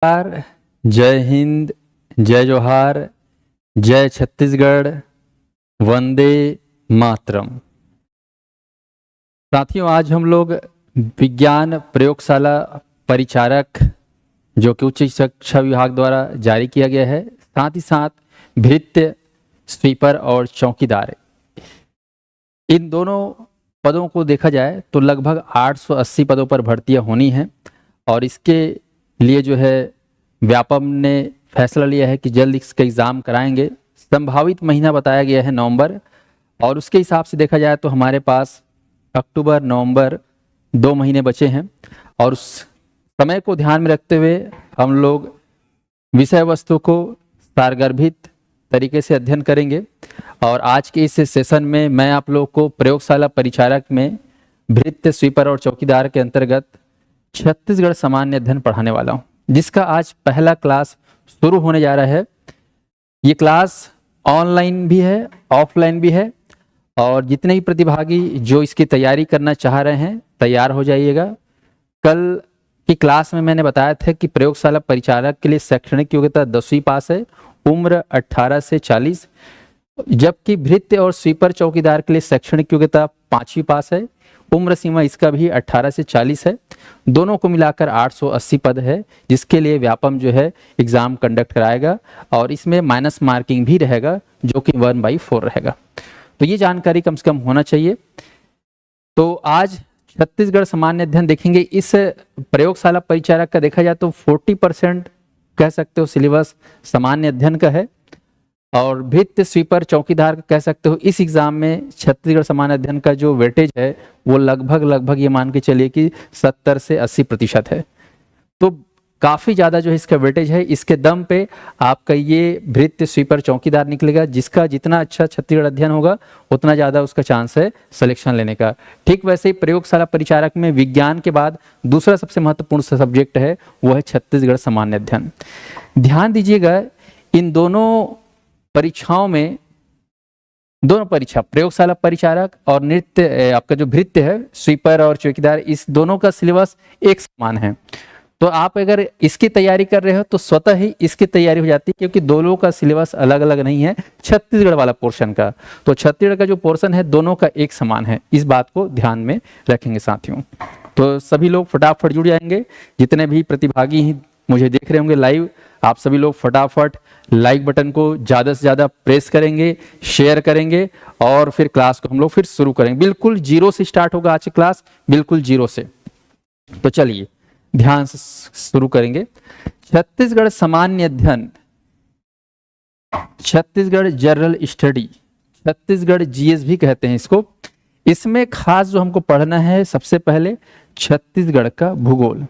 नमस्कार, जय हिंद, जय जोहार, जय छत्तीसगढ़, वंदे मातरम। साथियों, आज हम लोग विज्ञान प्रयोगशाला परिचारक जो कि उच्च शिक्षा विभाग द्वारा जारी किया गया है, साथ ही साथ भृत्य, स्वीपर और चौकीदार, इन दोनों पदों को देखा जाए तो लगभग 880 पदों पर भर्तियां होनी हैं और इसके लिए जो है व्यापम ने फैसला लिया है कि जल्द इसका एग्ज़ाम कराएंगे। संभावित महीना बताया गया है नवंबर, और उसके हिसाब से देखा जाए तो हमारे पास अक्टूबर नवंबर 2 महीने बचे हैं और उस समय को ध्यान में रखते हुए हम लोग विषय वस्तु को सारगर्भित तरीके से अध्ययन करेंगे। और आज के इस सेशन में मैं आप लोग को प्रयोगशाला परिचारक में भृत्य, स्वीपर और चौकीदार के अंतर्गत छत्तीसगढ़ सामान्य अध्ययन पढ़ाने वाला हूं, जिसका आज पहला क्लास शुरू होने जा रहा है। ये क्लास ऑनलाइन भी है, ऑफलाइन भी है, और जितने भी प्रतिभागी जो इसकी तैयारी करना चाह रहे हैं तैयार हो जाइएगा। कल की क्लास में मैंने बताया था कि प्रयोगशाला परिचारक के लिए शैक्षणिक योग्यता 10वीं पास है, उम्र 18 से 40, जबकि भृत्य और स्वीपर चौकीदार के लिए शैक्षणिक योग्यता 5वीं पास है, उम्र सीमा इसका भी 18 से 40 है। दोनों को मिलाकर 880 पद है, जिसके लिए व्यापम जो है एग्जाम कंडक्ट कराएगा और इसमें माइनस मार्किंग भी रहेगा जो कि 1/4 रहेगा। तो ये जानकारी कम से कम होना चाहिए। तो आज छत्तीसगढ़ सामान्य अध्ययन देखेंगे। इस प्रयोगशाला परिचारक का देखा जाए तो 40% कह सकते हो सिलेबस सामान्य अध्ययन का है, और भृत्य, स्वीपर, चौकीदार का कह सकते हो इस एग्जाम में छत्तीसगढ़ सामान्य अध्ययन का जो वेटेज है वो लगभग ये मान के चलिए कि 70 से 80% है। तो काफ़ी ज़्यादा जो है इसका वेटेज है। इसके दम पे आपका ये भृत्य, स्वीपर, चौकीदार निकलेगा। जिसका जितना अच्छा छत्तीसगढ़ अध्ययन होगा उतना ज़्यादा उसका चांस है सिलेक्शन लेने का। ठीक वैसे ही प्रयोगशाला परिचारक में विज्ञान के बाद दूसरा सबसे महत्वपूर्ण सब्जेक्ट है वो है छत्तीसगढ़ सामान्य अध्ययन। ध्यान दीजिएगा, इन दोनों परीक्षाओं में, दोनों परीक्षा प्रयोगशाला परिचारक और नृत्य आपका जो भृत्य है, स्वीपर और चौकीदार, इस दोनों का सिलेबस एक समान है। तो आप अगर इसकी तैयारी कर रहे हो तो स्वतः ही इसकी तैयारी हो जाती है, क्योंकि दोनों का सिलेबस अलग अलग नहीं है छत्तीसगढ़ वाला पोर्शन का। तो छत्तीसगढ़ का जो पोर्शन है दोनों का एक समान है, इस बात को ध्यान में रखेंगे साथियों। तो सभी लोग फटाफट जुड़ जाएंगे, जितने भी प्रतिभागी ही मुझे देख रहे होंगे लाइव, आप सभी लोग फटाफट लाइक बटन को ज़्यादा से ज़्यादा प्रेस करेंगे, शेयर करेंगे, और फिर क्लास को हम लोग फिर शुरू करेंगे। बिल्कुल 0 से स्टार्ट होगा आज की क्लास, बिल्कुल 0 से। तो चलिए ध्यान से शुरू करेंगे। छत्तीसगढ़ सामान्य अध्ययन, Chhattisgarh general study, Chhattisgarh GS भी कहते हैं इसको। इसमें खास जो हमको पढ़ना है सबसे पहले छत्तीसगढ़ का भूगोल,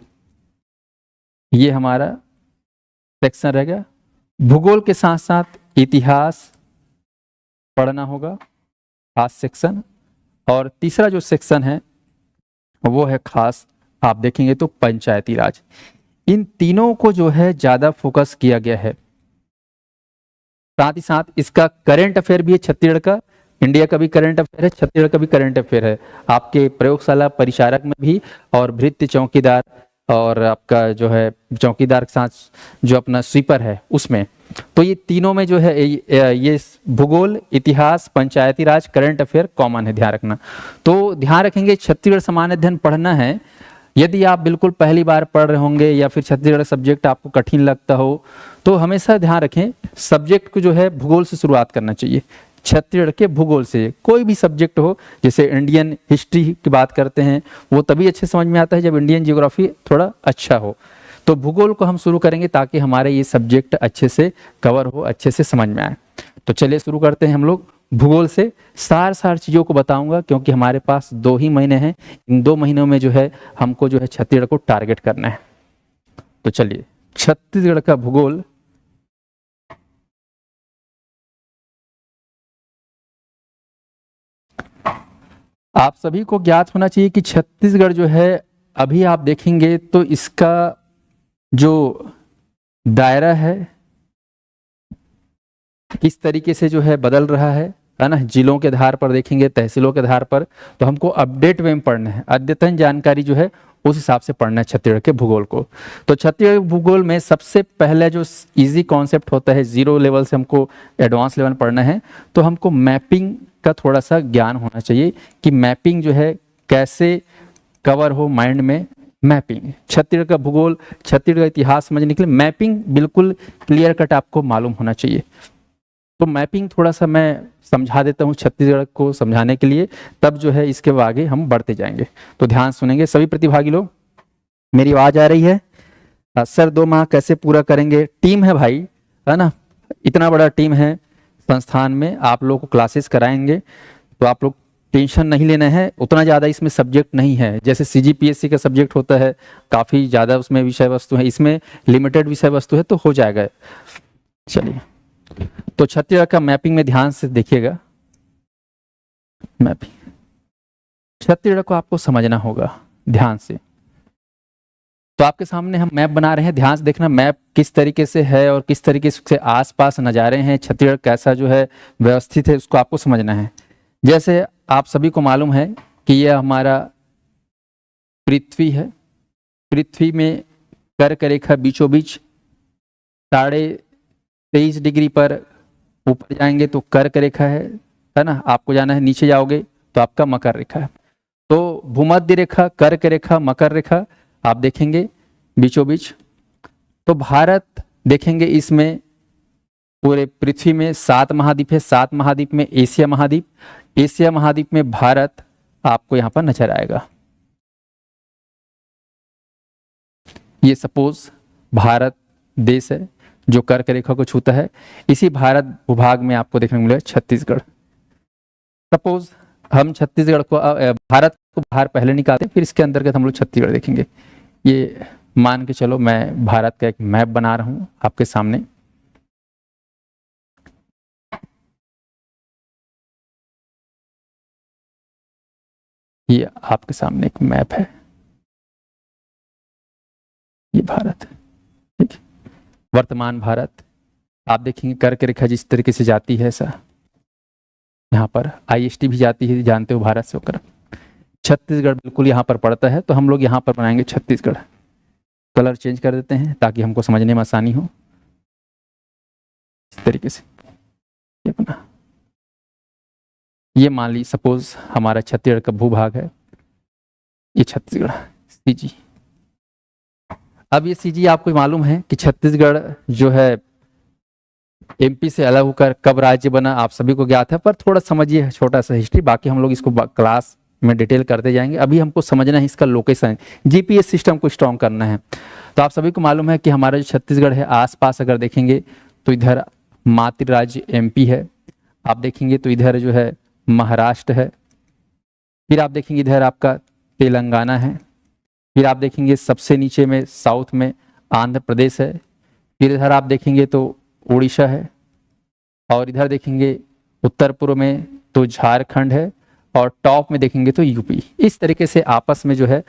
ये हमारा सेक्शन रहेगा। भूगोल के साथ साथ इतिहास पढ़ना होगा, खास सेक्शन। और तीसरा जो सेक्शन है वो है खास, आप देखेंगे तो पंचायती राज। इन तीनों को जो है ज्यादा फोकस किया गया है। साथ ही साथ इसका करंट अफेयर भी है छत्तीसगढ़ का, इंडिया का भी करंट अफेयर है, छत्तीसगढ़ का भी करंट अफेयर है आपके प्रयोगशाला परिचारक में भी, और भृत्य, चौकीदार और आपका जो है चौकीदार के साथ जो अपना स्वीपर है उसमें। तो ये तीनों में जो है ये भूगोल, इतिहास, पंचायती राज, करंट अफेयर कॉमन है, ध्यान रखना। तो ध्यान रखेंगे छत्तीसगढ़ सामान्य अध्ययन पढ़ना है। यदि आप बिल्कुल पहली बार पढ़ रहे होंगे या फिर छत्तीसगढ़ सब्जेक्ट आपको कठिन लगता हो तो हमेशा ध्यान रखें सब्जेक्ट को जो है भूगोल से शुरुआत करना चाहिए। छत्तीसगढ़ के भूगोल से कोई भी सब्जेक्ट हो, जैसे इंडियन हिस्ट्री की बात करते हैं वो तभी अच्छे समझ में आता है जब इंडियन ज्योग्राफी थोड़ा अच्छा हो। तो भूगोल को हम शुरू करेंगे ताकि हमारे ये सब्जेक्ट अच्छे से कवर हो, अच्छे से समझ में आए। तो चलिए शुरू करते हैं हम लोग भूगोल से। सार चीज़ों को बताऊंगा क्योंकि हमारे पास 2 ही महीने हैं। इन 2 महीनों में जो है हमको जो है छत्तीसगढ़ को टारगेट करना है। तो चलिए छत्तीसगढ़ का भूगोल। आप सभी को ज्ञात होना चाहिए कि छत्तीसगढ़ जो है अभी आप देखेंगे तो इसका जो दायरा है किस तरीके से जो है बदल रहा है ना। जिलों के आधार पर देखेंगे, तहसीलों के आधार पर, तो हमको अपडेट वे में पढ़ना है। अद्यतन जानकारी जो है उस हिसाब से पढ़ना है छत्तीसगढ़ के भूगोल को। तो छत्तीसगढ़ भूगोल में सबसे पहले जो इजी कॉन्सेप्ट होता है, जीरो लेवल से हमको एडवांस लेवल पढ़ना है, तो हमको मैपिंग का थोड़ा सा ज्ञान होना चाहिए कि मैपिंग जो है कैसे कवर हो माइंड में। मैपिंग, छत्तीसगढ़ का भूगोल, छत्तीसगढ़ का इतिहास समझने के लिए मैपिंग बिल्कुल क्लियर कट आपको मालूम होना चाहिए। तो मैपिंग थोड़ा सा मैं समझा देता हूँ छत्तीसगढ़ को समझाने के लिए, तब जो है इसके आगे हम बढ़ते जाएंगे। तो ध्यान सुनेंगे सभी प्रतिभागी लोग। मेरी आवाज आ रही है? सर 2 माह कैसे पूरा करेंगे? टीम है भाई, है ना, इतना बड़ा टीम है संस्थान में, आप लोग को क्लासेस कराएंगे, तो आप लोग टेंशन नहीं लेना है। उतना ज़्यादा इसमें सब्जेक्ट नहीं है, जैसे CGPSC का सब्जेक्ट होता है, काफ़ी ज़्यादा उसमें विषय वस्तु है, इसमें लिमिटेड विषय वस्तु है, तो हो जाएगा। चलिए, तो छत्तीसगढ़ का मैपिंग में ध्यान से देखिएगा। मैपिंग, छत्तीसगढ़ को आपको समझना होगा ध्यान से। तो आपके सामने हम मैप बना रहे हैं, ध्यान से देखना मैप किस तरीके से है और किस तरीके से आसपास नज़ारे हैं, छत्तीसगढ़ कैसा जो है व्यवस्थित है, उसको आपको समझना है। जैसे आप सभी को मालूम है कि यह हमारा पृथ्वी है, पृथ्वी में कर्क रेखा बीचों बीच 23.5 डिग्री पर ऊपर जाएंगे तो कर्क रेखा है ना, आपको जाना है नीचे जाओगे तो आपका मकर रेखा है। तो भूमध्य रेखा, कर्क रेखा, मकर रेखा आप देखेंगे बीचों बीच। तो भारत देखेंगे, इसमें पूरे पृथ्वी में 7 महाद्वीप है, 7 महाद्वीप में एशिया महाद्वीप, एशिया महाद्वीप में भारत आपको यहां पर नजर आएगा। ये सपोज भारत देश है जो कर्क रेखा को छूता है। इसी भारत भूभाग में आपको देखने को मिलेगा छत्तीसगढ़। सपोज हम छत्तीसगढ़ को, भारत को बाहर पहले निकालते हैं, फिर इसके अंतर्गत हम लोग छत्तीसगढ़ देखेंगे। ये मान के चलो मैं भारत का एक मैप बना रहा हूं आपके सामने। ये आपके सामने एक मैप है, ये भारत, ठीक, वर्तमान भारत। आप देखेंगे कर्क रेखा जिस तरीके से जाती है, ऐसा यहाँ पर IST भी जाती है, जानते हो, भारत से होकर। छत्तीसगढ़ बिल्कुल यहाँ पर पड़ता है, तो हम लोग यहाँ पर बनाएंगे छत्तीसगढ़। कलर चेंज कर देते हैं ताकि हमको समझने में आसानी हो। इस तरीके से ये बना, ये मान ली सपोज हमारा छत्तीसगढ़ का भूभाग है, ये छत्तीसगढ़ CG। अब ये CG आपको मालूम है कि छत्तीसगढ़ जो है MP से अलग होकर कब राज्य बना, आप सभी को ज्ञात है, पर थोड़ा समझिए छोटा सा हिस्ट्री, बाकी हम लोग इसको क्लास में डिटेल करते जाएंगे। अभी हमको समझना है इसका लोकेशन, GPS सिस्टम को स्ट्रॉन्ग करना है। तो आप सभी को मालूम है कि हमारा जो छत्तीसगढ़ है, आसपास अगर देखेंगे तो इधर मातृ राज्य MP है, आप देखेंगे तो इधर जो है महाराष्ट्र है, फिर आप देखेंगे इधर आपका तेलंगाना है, फिर आप देखेंगे सबसे नीचे में साउथ में आंध्र प्रदेश है, फिर इधर आप देखेंगे तो उड़ीसा है, और इधर देखेंगे उत्तर पूर्व में तो झारखंड है, और टॉप में देखेंगे तो यूपी। इस तरीके से आपस में जो है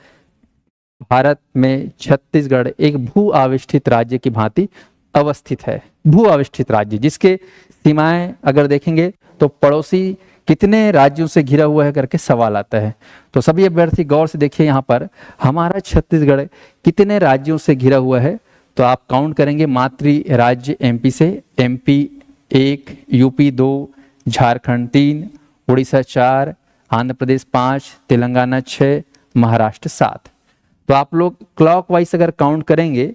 भारत में छत्तीसगढ़ एक भू आविष्ठित राज्य की भांति अवस्थित है। भू आविष्ठित राज्य जिसके सीमाएं अगर देखेंगे तो पड़ोसी कितने राज्यों से घिरा हुआ है करके सवाल आता है। तो सभी अभ्यर्थी गौर से देखिए, यहाँ पर हमारा छत्तीसगढ़ कितने राज्यों से घिरा हुआ है, तो आप काउंट करेंगे मातृ राज्य MP से, MP 1, UP 2, झारखंड 3, उड़ीसा 4, आंध्र प्रदेश 5, तेलंगाना 6, महाराष्ट्र 7। तो आप लोग क्लॉकवाइज अगर काउंट करेंगे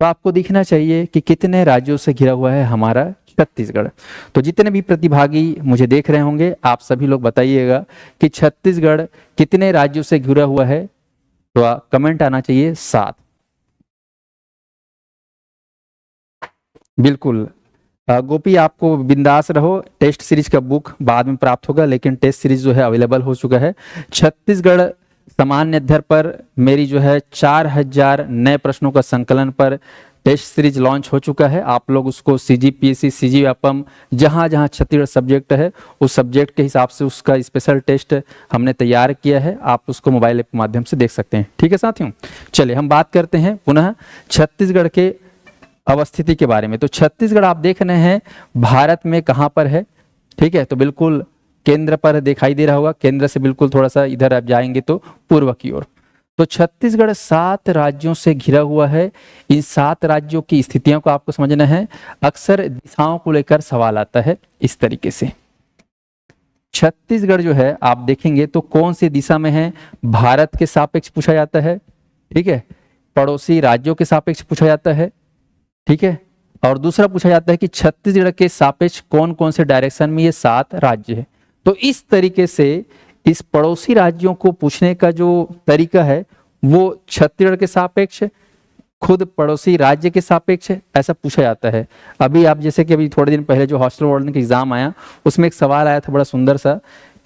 तो आपको दिखना चाहिए कि कितने राज्यों से घिरा हुआ है हमारा छत्तीसगढ़। तो जितने भी प्रतिभागी मुझे देख रहे होंगे, आप सभी लोग बताइएगा कि छत्तीसगढ़ कितने राज्यों से घिरा हुआ है, तो कमेंट आना चाहिए 7। बिल्कुल गोपी, आपको बिंदास रहो, टेस्ट सीरीज का बुक बाद में प्राप्त होगा, लेकिन टेस्ट सीरीज जो है अवेलेबल हो चुका है। छत्तीसगढ़ सामान्य अध्ययन पर मेरी जो है 4000 नए प्रश्नों का संकलन पर टेस्ट सीरीज लॉन्च हो चुका है। आप लोग उसको CGPSC, CGWAPM जहाँ जहाँ छत्तीसगढ़ सब्जेक्ट है उस सब्जेक्ट के हिसाब से उसका स्पेशल टेस्ट हमने तैयार किया है, आप उसको मोबाइल ऐप के माध्यम से देख सकते हैं। ठीक है साथियों, चलिए हम बात करते हैं पुनः छत्तीसगढ़ के अवस्थिति के बारे में। तो छत्तीसगढ़ आप देख रहे हैं भारत में कहाँ पर है, ठीक है, तो बिल्कुल केंद्र पर दिखाई दे रहा होगा, केंद्र से बिल्कुल थोड़ा सा इधर आप जाएंगे तो पूर्व की ओर। तो छत्तीसगढ़ 7 राज्यों से घिरा हुआ है। इन 7 राज्यों की स्थितियों को आपको समझना है। अक्सर दिशाओं को लेकर सवाल आता है इस तरीके से। छत्तीसगढ़ जो है आप देखेंगे तो कौन सी दिशा में है, भारत के सापेक्ष पूछा जाता है, ठीक है, पड़ोसी राज्यों के सापेक्ष पूछा जाता है, ठीक है, और दूसरा पूछा जाता है कि छत्तीसगढ़ के सापेक्ष कौन कौन से डायरेक्शन में ये 7 राज्य है। तो इस तरीके से इस पड़ोसी राज्यों को पूछने का जो तरीका है वो छत्तीसगढ़ के सापेक्ष, खुद पड़ोसी राज्य के सापेक्ष ऐसा पूछा जाता है। अभी आप जैसे कि अभी थोड़े दिन पहले जो हॉस्टल वार्डन का एग्जाम आया उसमें एक सवाल आया था बड़ा सुंदर सा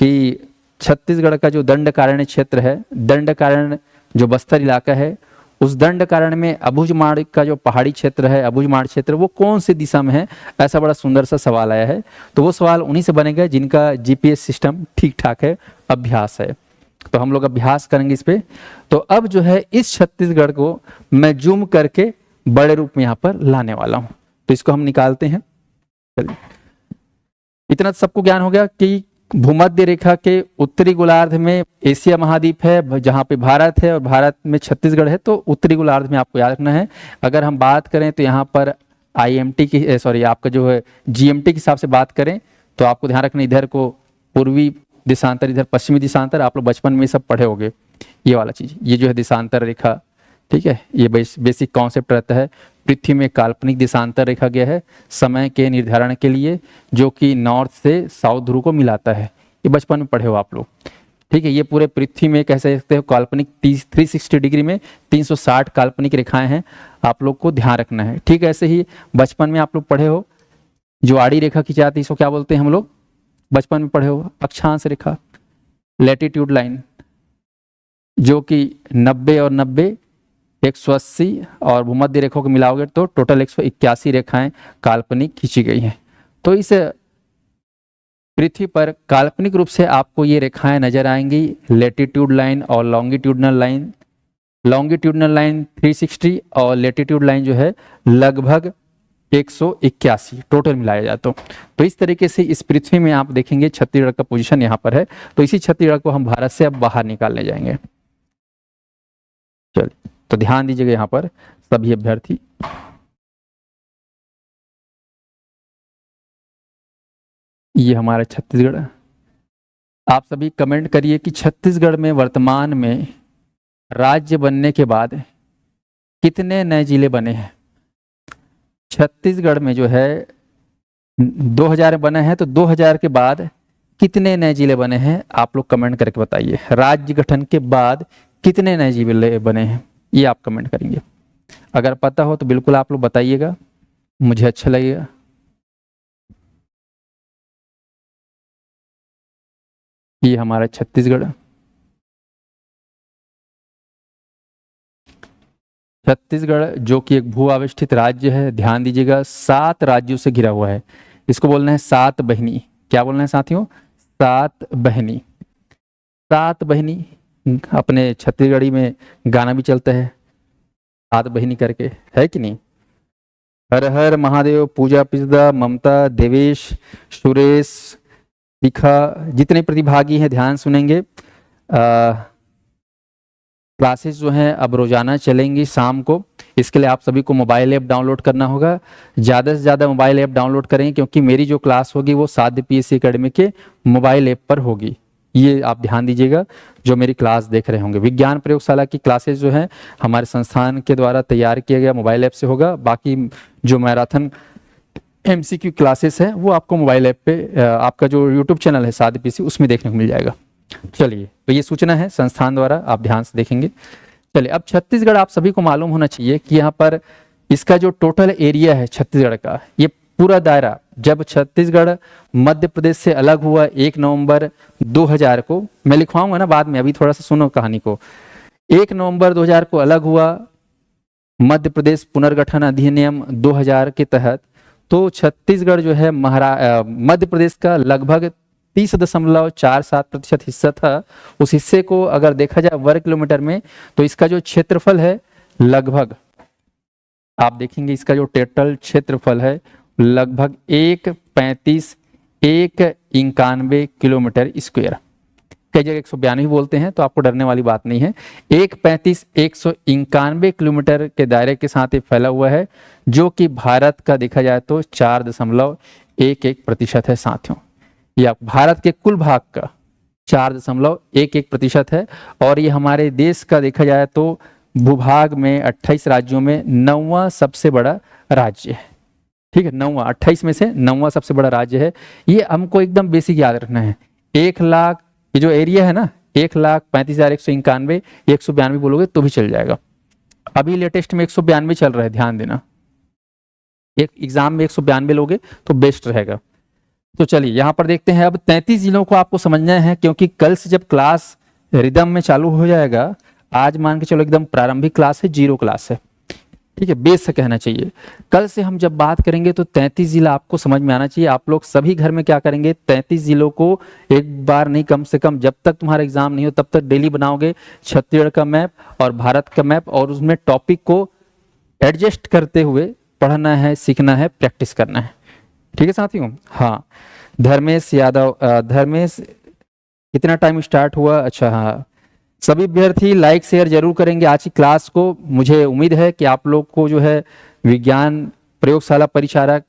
कि छत्तीसगढ़ का जो दंडकारण्य क्षेत्र है, दंडकारण्य जो बस्तर इलाका है, उस दंडकारण्य में अबुझमाड़ का जो पहाड़ी क्षेत्र है, अबुझमाड़ क्षेत्र, वो कौन सी दिशा में है, ऐसा बड़ा सुंदर सा सवाल आया है। तो वो सवाल उन्हीं से बनेगा जिनका जीपीएस सिस्टम ठीक ठाक है, अभ्यास है। तो हम लोग अभ्यास करेंगे इस पे। तो अब जो है इस छत्तीसगढ़ को मैं जूम करके बड़े रूप में यहाँ पर लाने वाला हूँ। तो इसको हम निकालते हैं। चलिए, इतना सबको ज्ञान हो गया कि भूमध्य रेखा के उत्तरी गोलार्ध में एशिया महाद्वीप है जहाँ पे भारत है और भारत में छत्तीसगढ़ है। तो उत्तरी गोलार्ध में आपको याद रखना है। अगर हम बात करें तो यहाँ पर आईएमटी की सॉरी आपका जो है जीएमटी के हिसाब से बात करें तो आपको ध्यान रखना इधर को पूर्वी दिशांतर, इधर पश्चिमी दिशांतर। आप लोग बचपन में सब पढ़े होंगे ये वाला चीज। ये जो है दिशांतर रेखा, ठीक है, ये बेसिक कॉन्सेप्ट रहता है। पृथ्वी में काल्पनिक देशांतर रेखा गया है समय के निर्धारण के लिए, जो कि नॉर्थ से साउथ ध्रुव को मिलाता है। ये बचपन में पढ़े हो आप लोग, ठीक है। ये पूरे पृथ्वी में कह सकते हो काल्पनिक 360 डिग्री में 360 काल्पनिक रेखाएं हैं, आप लोग को ध्यान रखना है, ठीक है। ऐसे ही बचपन में आप लोग पढ़े हो जो आड़ी रेखा खींची जाती है इसको क्या बोलते हैं हम लोग, बचपन में पढ़े हो अक्षांश रेखा, लैटिट्यूड लाइन, जो कि 90 और 90 180 और भूमध्य रेखाओं को मिलाओगे तो टोटल 181 रेखाएं काल्पनिक खींची गई हैं। तो इस पृथ्वी पर काल्पनिक रूप से आपको ये रेखाएं नजर आएंगी, लैटिट्यूड लाइन और लॉन्गिट्यूडनल लाइन। लॉन्गिट्यूडनल लाइन 360 और लैटिट्यूड लाइन जो है लगभग 181 टोटल मिलाया जाए तो इस तरीके से इस पृथ्वी में आप देखेंगे छत्तीसगढ़ का पोजीशन यहाँ पर है। तो इसी छत्तीसगढ़ को हम भारत से अब बाहर निकालने जाएंगे। चलिए, तो ध्यान दीजिएगा यहाँ पर सभी अभ्यर्थी। ये हमारा छत्तीसगढ़। आप सभी कमेंट करिए कि छत्तीसगढ़ में वर्तमान में राज्य बनने के बाद कितने नए जिले बने हैं। छत्तीसगढ़ में जो है 2000 बना है, तो 2000 के बाद कितने नए जिले बने हैं आप लोग कमेंट करके बताइए। राज्य गठन के बाद कितने नए जिले बने हैं ये आप कमेंट करेंगे। अगर पता हो तो बिल्कुल आप लोग बताइएगा, मुझे अच्छा लगेगा। ये हमारा छत्तीसगढ़। छत्तीसगढ़ जो कि एक भू आविष्ठित राज्य है, ध्यान दीजिएगा 7 राज्यों से घिरा हुआ है। इसको बोलना है 7 बहिनी। क्या बोलना है साथियों, 7 बहिनी। 7 बहिनी, अपने छत्तीसगढ़ी में गाना भी चलता है 7 बहिनी करके, है कि नहीं। हर हर महादेव, पूजा पिजदा, ममता, देवेश, सुरेश, दिखा, जितने प्रतिभागी हैं ध्यान सुनेंगे। क्लासेस जो हैं अब रोजाना चलेंगी शाम को। इसके लिए आप सभी को मोबाइल ऐप डाउनलोड करना होगा। ज़्यादा से ज़्यादा मोबाइल ऐप डाउनलोड करेंगे क्योंकि मेरी जो क्लास होगी वो साध्य पीएससी एकेडमी के मोबाइल ऐप पर होगी। ये आप ध्यान दीजिएगा जो मेरी क्लास देख रहे होंगे। विज्ञान प्रयोगशाला की क्लासेस जो है हमारे संस्थान के द्वारा तैयार किया गया मोबाइल ऐप से होगा। बाकी जो मैराथन एमसीक्यू क्लासेस है वो आपको मोबाइल ऐप पे आपका जो यूट्यूब चैनल है साध्य पीएससी उसमें देखने को मिल जाएगा। चलिए, तो ये सूचना है संस्थान द्वारा, आप ध्यान से देखेंगे। चलिए, अब छत्तीसगढ़ आप सभी को मालूम होना चाहिए कि यहाँ पर इसका जो टोटल एरिया है छत्तीसगढ़ का, ये पूरा दायरा जब छत्तीसगढ़ मध्य प्रदेश से अलग हुआ 1 नवंबर 2000 को, मैं लिखवाऊंगा ना बाद में, अभी थोड़ा सा सुनो कहानी को। 1 नवंबर 2000 को अलग हुआ मध्य प्रदेश पुनर्गठन अधिनियम 2000 के तहत। तो छत्तीसगढ़ जो है मध्य प्रदेश का लगभग 30.47% हिस्सा था। उस हिस्से को अगर देखा जाए वर्ग किलोमीटर में तो इसका जो क्षेत्रफल है लगभग, आप देखेंगे इसका जो टोटल क्षेत्रफल है लगभग 191 किलोमीटर स्क्वायर। कई जगह 192 बोलते हैं, तो आपको डरने वाली बात नहीं है। 135,191 किलोमीटर के दायरे के साथ ये फैला हुआ है, जो कि भारत का देखा जाए तो 4.11% है साथियों। या भारत के कुल भाग का 4.11% है, और ये हमारे देश का देखा जाए तो भूभाग में 28 राज्यों में 9वां सबसे बड़ा राज्य है। ठीक है, 9वां, 28 में से 9वां सबसे बड़ा राज्य है। ये हमको एकदम बेसिक याद रखना है। 1,00,000 ये जो एरिया है ना, 1,35,191, 192 बोलोगे तो भी चल जाएगा। अभी लेटेस्ट में 192 चल रहा है, ध्यान देना। एक एग्जाम में 192 लोगे तो बेस्ट रहेगा। तो चलिए यहाँ पर देखते हैं। अब 33 जिलों को आपको समझना है, क्योंकि कल से जब क्लास रिदम में चालू हो जाएगा, आज मान के चलो एकदम प्रारंभिक क्लास है, 0 क्लास है, ठीक है, बेस से कहना चाहिए। कल से हम जब बात करेंगे तो 33 जिला आपको समझ में आना चाहिए। आप लोग सभी घर में क्या करेंगे, 33 जिलों को एक बार नहीं, कम से कम जब तक तुम्हारा एग्जाम नहीं हो तब तक डेली बनाओगे छत्तीसगढ़ का मैप और भारत का मैप, और उसमें टॉपिक को एडजस्ट करते हुए पढ़ना है, सीखना है, प्रैक्टिस करना है। ठीक है साथियों। हाँ, धर्मेश यादव, धर्मेश कितना टाइम स्टार्ट हुआ? अच्छा, हाँ, सभी अभ्यर्थी लाइक शेयर जरूर करेंगे आज की क्लास को। मुझे उम्मीद है कि आप लोग को जो है विज्ञान प्रयोगशाला परिचारक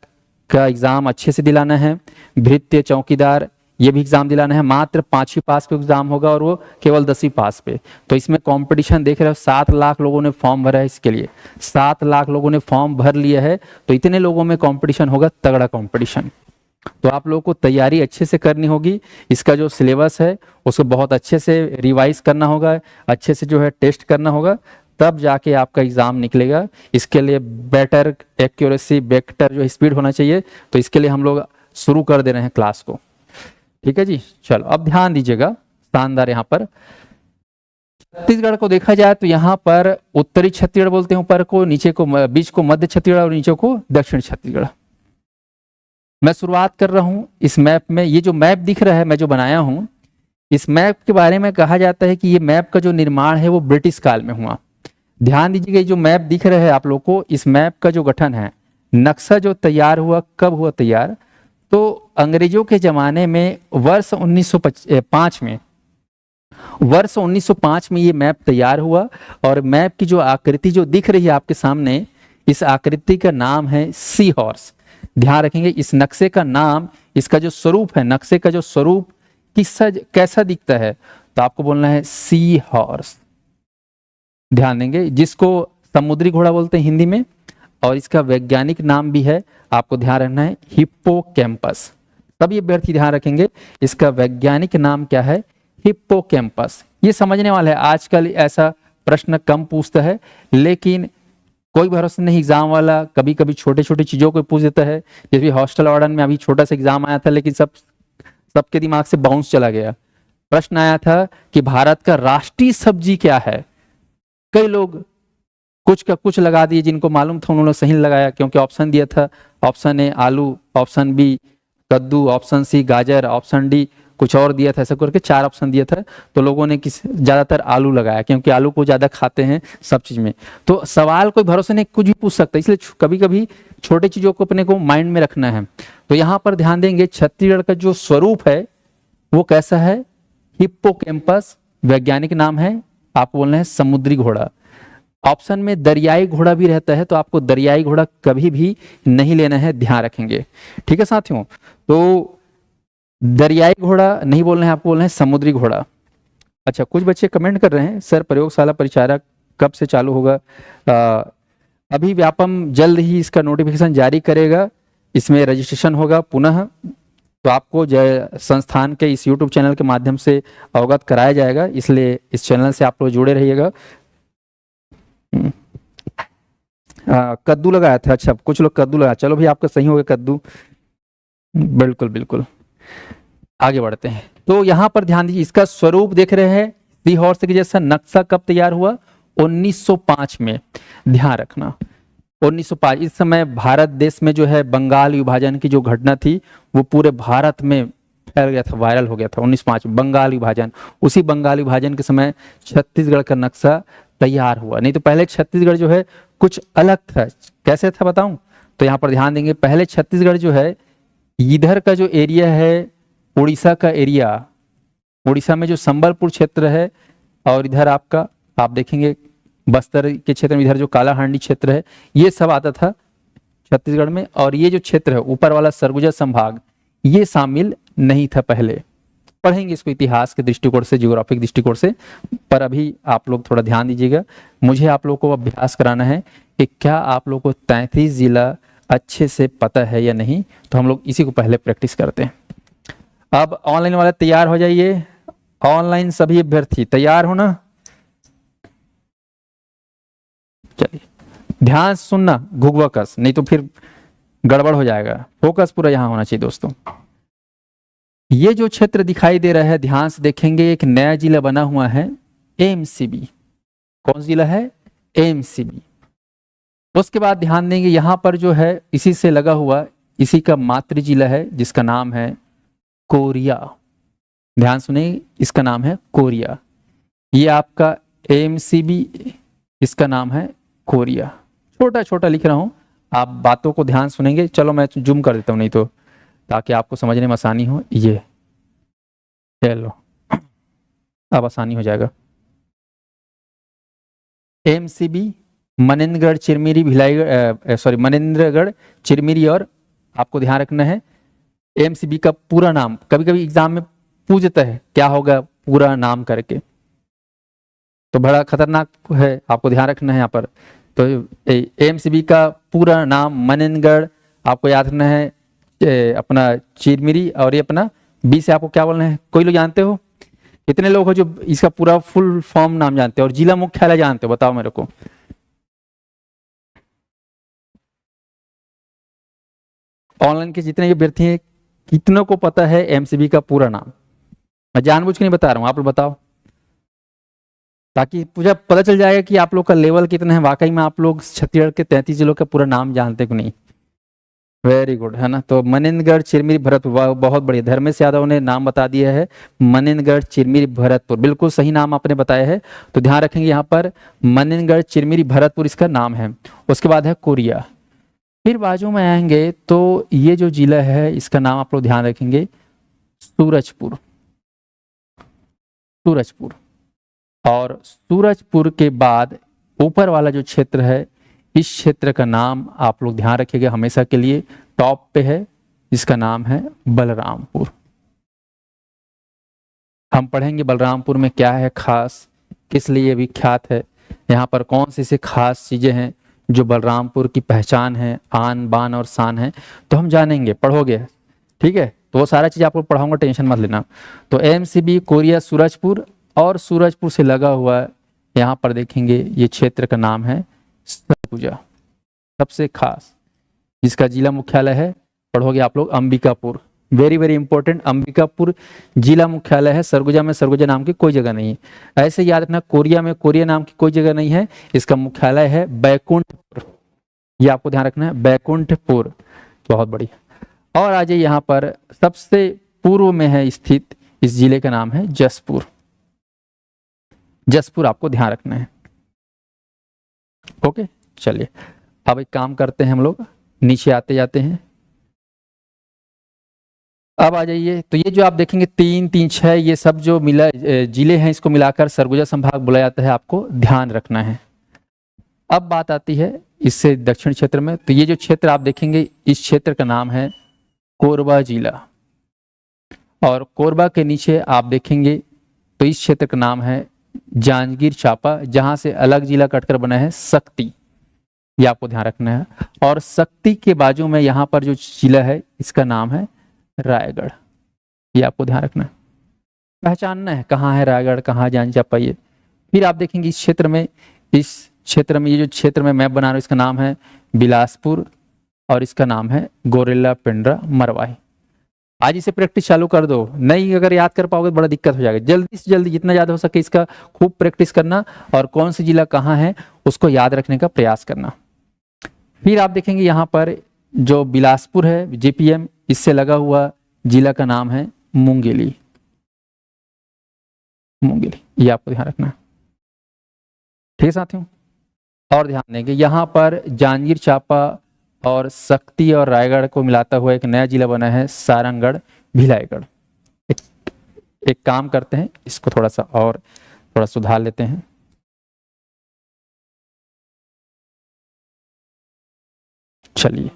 का एग्जाम अच्छे से दिलाना है। भृत्य चौकीदार ये भी एग्जाम दिलाना है। मात्र 5वीं पास पे एग्जाम होगा, और वो केवल 10वीं पास पे। तो इसमें कंपटीशन देख रहे हो, 7 लाख लोगों ने फॉर्म भरा है इसके लिए, 7 लाख लोगों ने फॉर्म भर लिया है। तो इतने लोगों में कंपटीशन होगा, तगड़ा कंपटीशन। तो आप लोगों को तैयारी अच्छे से करनी होगी। इसका जो सिलेबस है उसको बहुत अच्छे से रिवाइज करना होगा, अच्छे से जो है टेस्ट करना होगा, तब जाके आपका एग्जाम निकलेगा। इसके लिए बेटर एक्यूरेसी, बेटर जो स्पीड होना चाहिए। तो इसके लिए हम लोग शुरू कर दे रहे हैं क्लास को। ठीक है जी, चलो अब ध्यान दीजिएगा। शानदार। यहाँ पर छत्तीसगढ़ को देखा जाए तो यहाँ पर उत्तरी छत्तीसगढ़ बोलते हैं ऊपर को, नीचे को, बीच को मध्य छत्तीसगढ़ और नीचे को दक्षिण छत्तीसगढ़। मैं शुरुआत कर रहा हूं इस मैप में। ये जो मैप दिख रहा है मैं जो बनाया हूं, इस मैप के बारे में कहा जाता है कि ये मैप का जो निर्माण है वो ब्रिटिश काल में हुआ। ध्यान दीजिएगा, जो मैप दिख रहा है आप लोग को, इस मैप का जो गठन है, नक्शा जो तैयार हुआ, कब हुआ तैयार? तो अंग्रेजों के जमाने में वर्ष 1905 में, वर्ष 1905 में ये मैप तैयार हुआ। और मैप की जो आकृति जो दिख रही है आपके सामने, इस आकृति का नाम है सी हॉर्स। ध्यान रखेंगे, इस नक्शे का नाम, इसका जो स्वरूप है, नक्शे का जो स्वरूप कैसा दिखता है, तो आपको बोलना है सी हॉर्स। ध्यान देंगे, जिसको समुद्री घोड़ा बोलते हैं हिंदी में, और इसका वैज्ञानिक नाम भी है, आपको ध्यान रखना है, हिप्पोकैम्पस। सभी अभ्यर्थी ध्यान रखेंगे, इसका वैज्ञानिक नाम क्या है? हिप्पोकैम्पस। ये समझने वाला है। आजकल ऐसा प्रश्न कम पूछता है, लेकिन कोई भरोसा नहीं, एग्जाम वाला कभी कभी छोटे छोटे चीजों को पूछ देता है। जैसे हॉस्टल वार्डन में अभी छोटा सा एग्जाम आया था, लेकिन सबके दिमाग से बाउंस चला गया। प्रश्न आया था कि भारत का राष्ट्रीय सब्जी क्या है? कई लोग कुछ का कुछ लगा दिए, जिनको मालूम था उन्होंने सही लगाया, क्योंकि ऑप्शन दिया था। ऑप्शन ए आलू, ऑप्शन बी कद्दू, ऑप्शन सी गाजर, ऑप्शन डी कुछ और दिया था। ऐसा करके 4 ऑप्शन दिया था, तो लोगों ने ज्यादातर आलू लगाया, क्योंकि आलू को ज्यादा खाते हैं सब चीज में। तो सवाल कोई भरोसे नहीं, कुछ भी पूछ सकता है, इसलिए कभी कभी छोटे चीजों को अपने को माइंड में रखना है। तो यहाँ पर ध्यान देंगे, छत्तीसगढ़ का जो स्वरूप है वो कैसा है? हिप्पोकैम्पस। वैज्ञानिक नाम है, आपको बोलना है समुद्री घोड़ा। ऑप्शन में दरियाई घोड़ा भी रहता है, तो आपको दरियाई घोड़ा कभी भी नहीं लेना है, ध्यान रखेंगे। ठीक है साथियों, तो दरियाई घोड़ा नहीं बोलना है, आपको बोलना है समुद्री घोड़ा। अच्छा, कुछ बच्चे कमेंट कर रहे हैं, सर प्रयोगशाला परिचारक कब से चालू होगा? अभी व्यापम जल्द ही इसका नोटिफिकेशन जारी करेगा, इसमें रजिस्ट्रेशन होगा पुनः। तो आपको संस्थान के इस यूट्यूब चैनल के माध्यम से अवगत कराया जाएगा, इसलिए इस चैनल से आप लोग जुड़े रहिएगा। कद्दू लगाया था? अच्छा, कुछ लोग कद्दू लगाया, चलो भाई आपका सही हो गया कद्दू, बिल्कुल बिल्कुल। आगे बढ़ते हैं। तो यहाँ पर ध्यान दीजिए, इसका स्वरूप देख रहे हैं, सी हॉर्स के जैसा। नक्शा कब तैयार हुआ? 1905 में। ध्यान रखना 1905। इस समय भारत देश में जो है बंगाल विभाजन की जो घटना थी वो पूरे भारत में फैल गया था, वायरल हो गया था। 1905 बंगाल विभाजन, उसी बंगाल विभाजन के समय छत्तीसगढ़ का नक्शा तैयार हुआ। नहीं तो पहले छत्तीसगढ़ जो है कुछ अलग था। कैसे था बताऊं? तो यहाँ पर ध्यान देंगे, पहले छत्तीसगढ़ जो है, इधर का जो एरिया है उड़ीसा का एरिया, उड़ीसा में जो संबलपुर क्षेत्र है और इधर आपका आप देखेंगे बस्तर के क्षेत्र में इधर जो कालाहांडी क्षेत्र है, ये सब आता था छत्तीसगढ़ में। और ये जो क्षेत्र है ऊपर वाला सरगुजा संभाग, ये शामिल नहीं था पहले। पढ़ेंगे इसको इतिहास के दृष्टिकोण से, ज्योग्राफिक दृष्टिकोण से, पर अभी आप लोग थोड़ा ध्यान दीजिएगा। मुझे आप लोग को अभ्यास कराना है कि क्या आप लोग को 33 जिला अच्छे से पता है या नहीं, तो हम लोग इसी को पहले प्रैक्टिस करते हैं। अब ऑनलाइन वाले तैयार हो जाइए, ऑनलाइन सभी अभ्यर्थी तैयार हो ना। चलिए ध्यान से सुनना, घुघवकस नहीं तो फिर गड़बड़ हो जाएगा, फोकस पूरा यहां होना चाहिए दोस्तों। ये जो क्षेत्र दिखाई दे रहा है ध्यान से देखेंगे, एक नया जिला बना हुआ है एमसीबी। कौन सा जिला है? एमसीबी। उसके बाद ध्यान देंगे यहां पर जो है इसी से लगा हुआ इसी का मातृ जिला है जिसका नाम है कोरिया। ध्यान सुनिए, इसका नाम है कोरिया। ये आपका एमसीबी, इसका नाम है कोरिया। छोटा छोटा लिख रहा हूं, आप बातों को ध्यान सुनेंगे। चलो मैं जूम कर देता हूं नहीं तो, ताकि आपको समझने में आसानी हो। ये चलो अब आसानी हो जाएगा। एमसीबी मनेन्द्रगढ़, चिरमिरी, भिलाई, मनेन्द्रगढ़, चिरमिरी। और आपको ध्यान रखना है एमसीबी का पूरा नाम, कभी कभी एग्जाम में पूछता है क्या होगा पूरा नाम करके, तो बड़ा खतरनाक है, आपको ध्यान रखना है यहाँ पर। तो एमसीबी का पूरा नाम मनेन्द्रगढ़, आपको याद रखना है अपना चिरमिरी, और ये अपना बी से आपको क्या बोलना है। कोई लोग जानते हो? कितने लोग हो जो इसका पूरा फुल फॉर्म नाम जानते हो और जिला मुख्यालय जानते हो? बताओ मेरे को। ऑनलाइन के जितने अभ्यर्थी हैं कितनों को पता है एमसीबी का पूरा नाम? मैं जानबूझ के नहीं बता रहा हूं, आप लोग बताओ, ताकि मुझे पता चल जाएगा कि आप लोग का लेवल कितना है। वाकई में आप लोग छत्तीसगढ़ के 33 जिलों का पूरा नाम जानते कि नहीं? वेरी गुड, है ना। तो मनेन्द्रगढ़, चिरमिरी, भरतपुर, बहुत बढ़िया। धर्मेश यादव ने नाम बता दिया है, मनेन्द्रगढ़, चिरमिरी, भरतपुर, बिल्कुल सही नाम आपने बताया है। तो ध्यान रखेंगे यहाँ पर मनेन्द्रगढ़, चिरमिरी, भरतपुर इसका नाम है। उसके बाद है कोरिया। फिर बाजू में आएंगे तो ये जो जिला है इसका नाम आप लोग ध्यान रखेंगे सूरजपुर। सूरजपुर, और सूरजपुर के बाद ऊपर वाला जो क्षेत्र है, इस क्षेत्र का नाम आप लोग ध्यान रखिएगा हमेशा के लिए, टॉप पे है, जिसका नाम है बलरामपुर। हम पढ़ेंगे बलरामपुर में क्या है खास, किस लिए विख्यात है, यहाँ पर कौन सी से खास चीजें हैं जो बलरामपुर की पहचान है, आन बान और शान है, तो हम जानेंगे, पढ़ोगे, ठीक है। तो वो सारा चीज आपको पढ़ाऊंगा, टेंशन मत लेना। तो एमसीबी, कोरिया, सूरजपुर, और सूरजपुर से लगा हुआ यहाँ पर देखेंगे ये क्षेत्र का नाम है सरगुजा। सबसे खास जिसका जिला मुख्यालय है, पढ़ोगे आप लोग, Ambikapur. Very very important, Ambikapur जिला मुख्यालय है। सरगुजा में सरगुजा नाम की कोई जगह नहीं है। ऐसे याद रखना, कोरिया में कोरिया नाम की कोई जगह नहीं है, इसका मुख्यालय है बैकुंठपुर। ये आपको ध्यान रखना है, बैकुंठपुर। बहुत बढ़िया। और आ जाइए यहाँ पर सबसे पूर्व में है स्थित इस जिले का नाम है जसपुर। जसपुर आपको ध्यान रखना है। ओके, चलिए अब एक काम करते हैं, हम लोग नीचे आते जाते हैं। अब आ जाइए, तो ये जो आप देखेंगे 3, 3, 6 ये सब जो मिला जिले हैं, इसको मिलाकर सरगुजा संभाग बुलाया जाता है, आपको ध्यान रखना है। अब बात आती है इससे दक्षिण क्षेत्र में, तो ये जो क्षेत्र आप देखेंगे इस क्षेत्र का नाम है कोरबा जिला, और कोरबा के नीचे आप देखेंगे तो इस क्षेत्र का नाम है जांजगीर चांपा, जहां से अलग जिला कटकर बना है शक्ति। ये आपको ध्यान रखना है। और शक्ति के बाजू में यहाँ पर जो जिला है इसका नाम है रायगढ़। ये आपको ध्यान रखना है, पहचानना है कहाँ है रायगढ़, कहाँ जांजगीर चांपा। ये फिर आप देखेंगे इस क्षेत्र में ये जो क्षेत्र में मैप बना रहा हूं इसका नाम है बिलासपुर, और इसका नाम है गोरेला पेंड्रा मरवाही। आज इसे प्रैक्टिस चालू कर दो, नहीं अगर याद कर पाओगे तो बड़ा दिक्कत हो जाएगा। जल्दी से जल्दी जितना ज्यादा हो सके इसका खूब प्रैक्टिस करना, और कौन सी जिला कहाँ है उसको याद रखने का प्रयास करना। फिर आप देखेंगे यहाँ पर जो बिलासपुर है जेपीएम, इससे लगा हुआ जिला का नाम है मुंगेली। मुंगेली, ये आपको ध्यान रखना, ठीक है साथियों। और ध्यान देंगे यहाँ पर जांजगीर चांपा और शक्ति और रायगढ़ को मिलाता हुआ एक नया जिला बना है सारंगगढ़ भिलाईगढ़। एक काम करते हैं, इसको थोड़ा सा और थोड़ा सुधार लेते हैं। चलिए,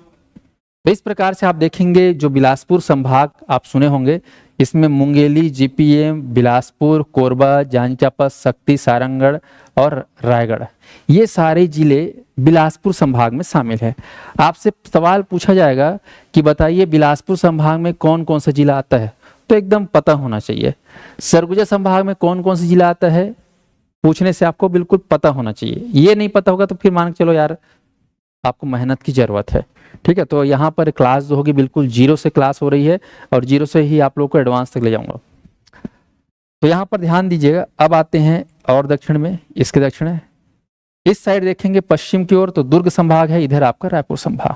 तो इस प्रकार से आप देखेंगे जो बिलासपुर संभाग आप सुने होंगे, इसमें मुंगेली, जीपीएम, बिलासपुर, कोरबा, जांजगीर चांपा, शक्ति, सारंगढ़ और रायगढ़, ये सारे जिले बिलासपुर संभाग में शामिल है। आपसे सवाल पूछा जाएगा कि बताइए बिलासपुर संभाग में कौन कौन सा जिला आता है, तो एकदम पता होना चाहिए। सरगुजा संभाग में कौन कौन सा जिला आता है, पूछने से आपको बिल्कुल पता होना चाहिए। ये नहीं पता होगा तो फिर मान के चलो यार आपको मेहनत की जरूरत है। ठीक है, तो यहाँ पर क्लास जो होगी बिल्कुल जीरो से क्लास हो रही है और जीरो से ही आप लोग को एडवांस तक ले जाऊंगा। तो यहाँ पर ध्यान दीजिएगा। अब आते हैं और दक्षिण में, इसके दक्षिण है, इस साइड देखेंगे पश्चिम की ओर तो दुर्ग संभाग है, इधर आपका रायपुर संभाग।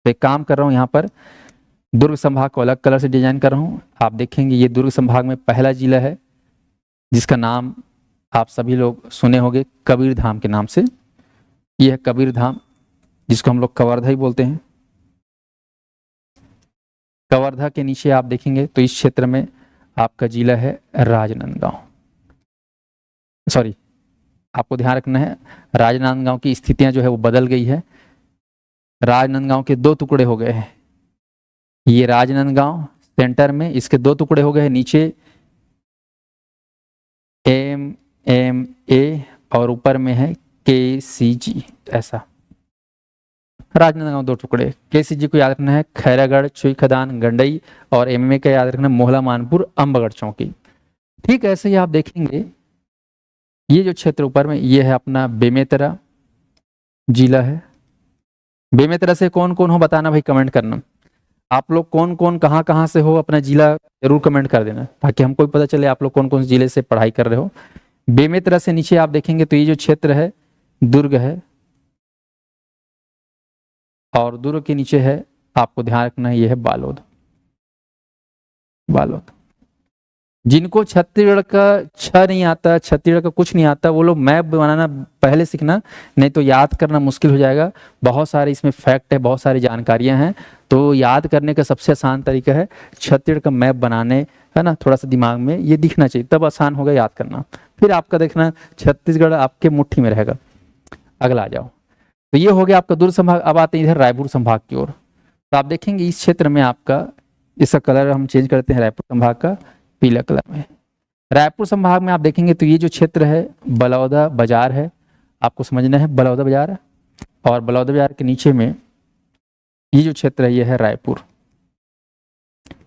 तो एक काम कर रहा हूँ, यहाँ पर दुर्ग संभाग को अलग कलर से डिजाइन कर रहा हूँ। आप देखेंगे ये दुर्ग संभाग में पहला जिला है जिसका नाम आप सभी लोग सुने होंगे कबीरधाम के नाम से। यह है कबीरधाम, जिसको हम लोग कवर्धा ही बोलते हैं। कवर्धा के नीचे आप देखेंगे तो इस क्षेत्र में आपका जिला है राजनांदगांव। सॉरी, आपको ध्यान रखना है राजनांदगांव की स्थितियां जो है वो बदल गई है। राजनांदगांव के दो टुकड़े हो गए हैं। ये राजनांदगांव सेंटर में, इसके दो टुकड़े हो गए हैं, नीचे MMA और ऊपर में है KCG। ऐसा राजनांदगांव दो टुकड़े। KCG को याद रखना है खैरागढ़, चुई खदान, गंडई, और MMA का याद रखना मोहला, मानपुर, अम्बगढ़ चौकी। ठीक, ऐसे ही आप देखेंगे ये जो क्षेत्र ऊपर में ये है अपना बेमेतरा जिला है। बेमेतरा से कौन कौन हो बताना भाई, कमेंट करना। आप लोग कौन कौन कहाँ कहाँ से हो अपना जिला जरूर कमेंट कर देना, ताकि हमको भी पता चले आप लोग कौन कौन से जिले से पढ़ाई कर रहे हो। बेमेतरा से नीचे आप देखेंगे तो ये जो क्षेत्र है दुर्ग है, और दुर्ग के नीचे है, आपको ध्यान रखना है, ये है बालोद। बालोद जिनको छत्तीसगढ़ का नहीं आता, छत्तीसगढ़ का कुछ नहीं आता, वो लोग मैप बनाना पहले सीखना, नहीं तो याद करना मुश्किल हो जाएगा। बहुत सारे इसमें फैक्ट है, बहुत सारी जानकारियां हैं, तो याद करने का सबसे आसान तरीका है छत्तीसगढ़ का मैप बनाने, है ना। थोड़ा सा दिमाग में ये दिखना चाहिए, तब आसान होगा याद करना। फिर आपका देखना छत्तीसगढ़ आपके मुट्ठी में रहेगा। अगला आ जाओ, तो ये हो गया आपका दुर्ग संभाग। अब आते हैं इधर रायपुर संभाग की ओर। तो आप देखेंगे इस क्षेत्र में आपका, इसका कलर हम चेंज करते हैं रायपुर संभाग का पीला कलर में। रायपुर संभाग में आप देखेंगे तो ये जो क्षेत्र है बलौदा बाजार है, आपको समझना है बलौदा बाजार है, और बलौदा बाजार के नीचे में ये जो क्षेत्र है ये है रायपुर,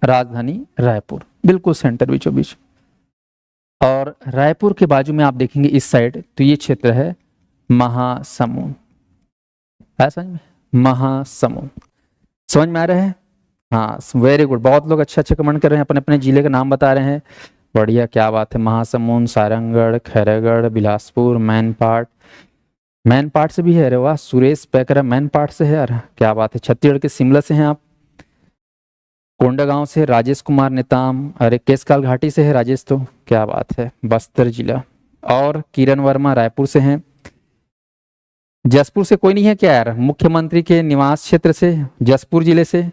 राजधानी रायपुर, बिल्कुल सेंटर बीचों बीच। और रायपुर के बाजू में आप देखेंगे इस साइड तो ये क्षेत्र है महासमुंद। समझ में, महासमुंद समझ में आ रहा है। हाँ, वेरी गुड, बहुत लोग अच्छा अच्छा कमेंट कर रहे हैं, अपने अपने जिले का नाम बता रहे हैं, बढ़िया, क्या बात है। महासमुंद, सारंगढ़, खैरागढ़, बिलासपुर, मैनपाट से भी है, अरे वाह, सुरेश पैकरा मैनपाट से है यार, क्या बात है। छत्तीसगढ़ के शिमला से हैं आप। कोंडागांव से राजेश कुमार नेताम, अरे केसकाल घाटी से है राजेश, तो क्या बात है, बस्तर जिला। और किरण वर्मा रायपुर से हैं। जसपुर से कोई नहीं है क्या यार, मुख्यमंत्री के निवास क्षेत्र से, जसपुर जिले से,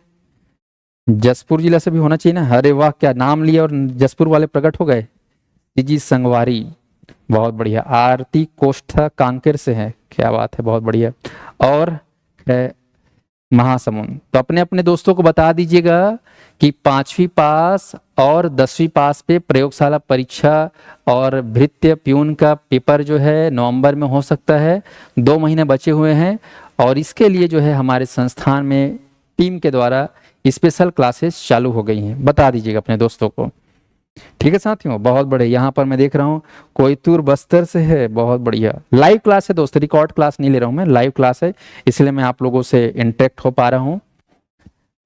जसपुर जिला से भी होना चाहिए ना। अरे वाह, क्या नाम लिया और जसपुर वाले प्रकट हो गए। जी संगवारी, बहुत बढ़िया। आरती कोष्ठा कांकेर से है, क्या बात है, बहुत बढ़िया। और महासमुंद। तो अपने अपने दोस्तों को बता दीजिएगा कि 5वीं पास और 10वीं पास पे प्रयोगशाला परीक्षा और भृत्य प्यून का पेपर जो है नवंबर में हो सकता है। 2 महीने बचे हुए हैं, और इसके लिए जो है हमारे संस्थान में टीम के द्वारा स्पेशल क्लासेस चालू हो गई हैं, बता दीजिएगा अपने दोस्तों को। ठीक है साथियों, बहुत बढ़िया। यहाँ पर मैं देख रहा हूँ कोयतूर बस्तर से है, बहुत बढ़िया। लाइव क्लास है दोस्तों, रिकॉर्ड क्लास नहीं ले रहा हूँ मैं, लाइव क्लास है, इसलिए मैं आप लोगों से इंटरेक्ट हो पा रहा हूँ।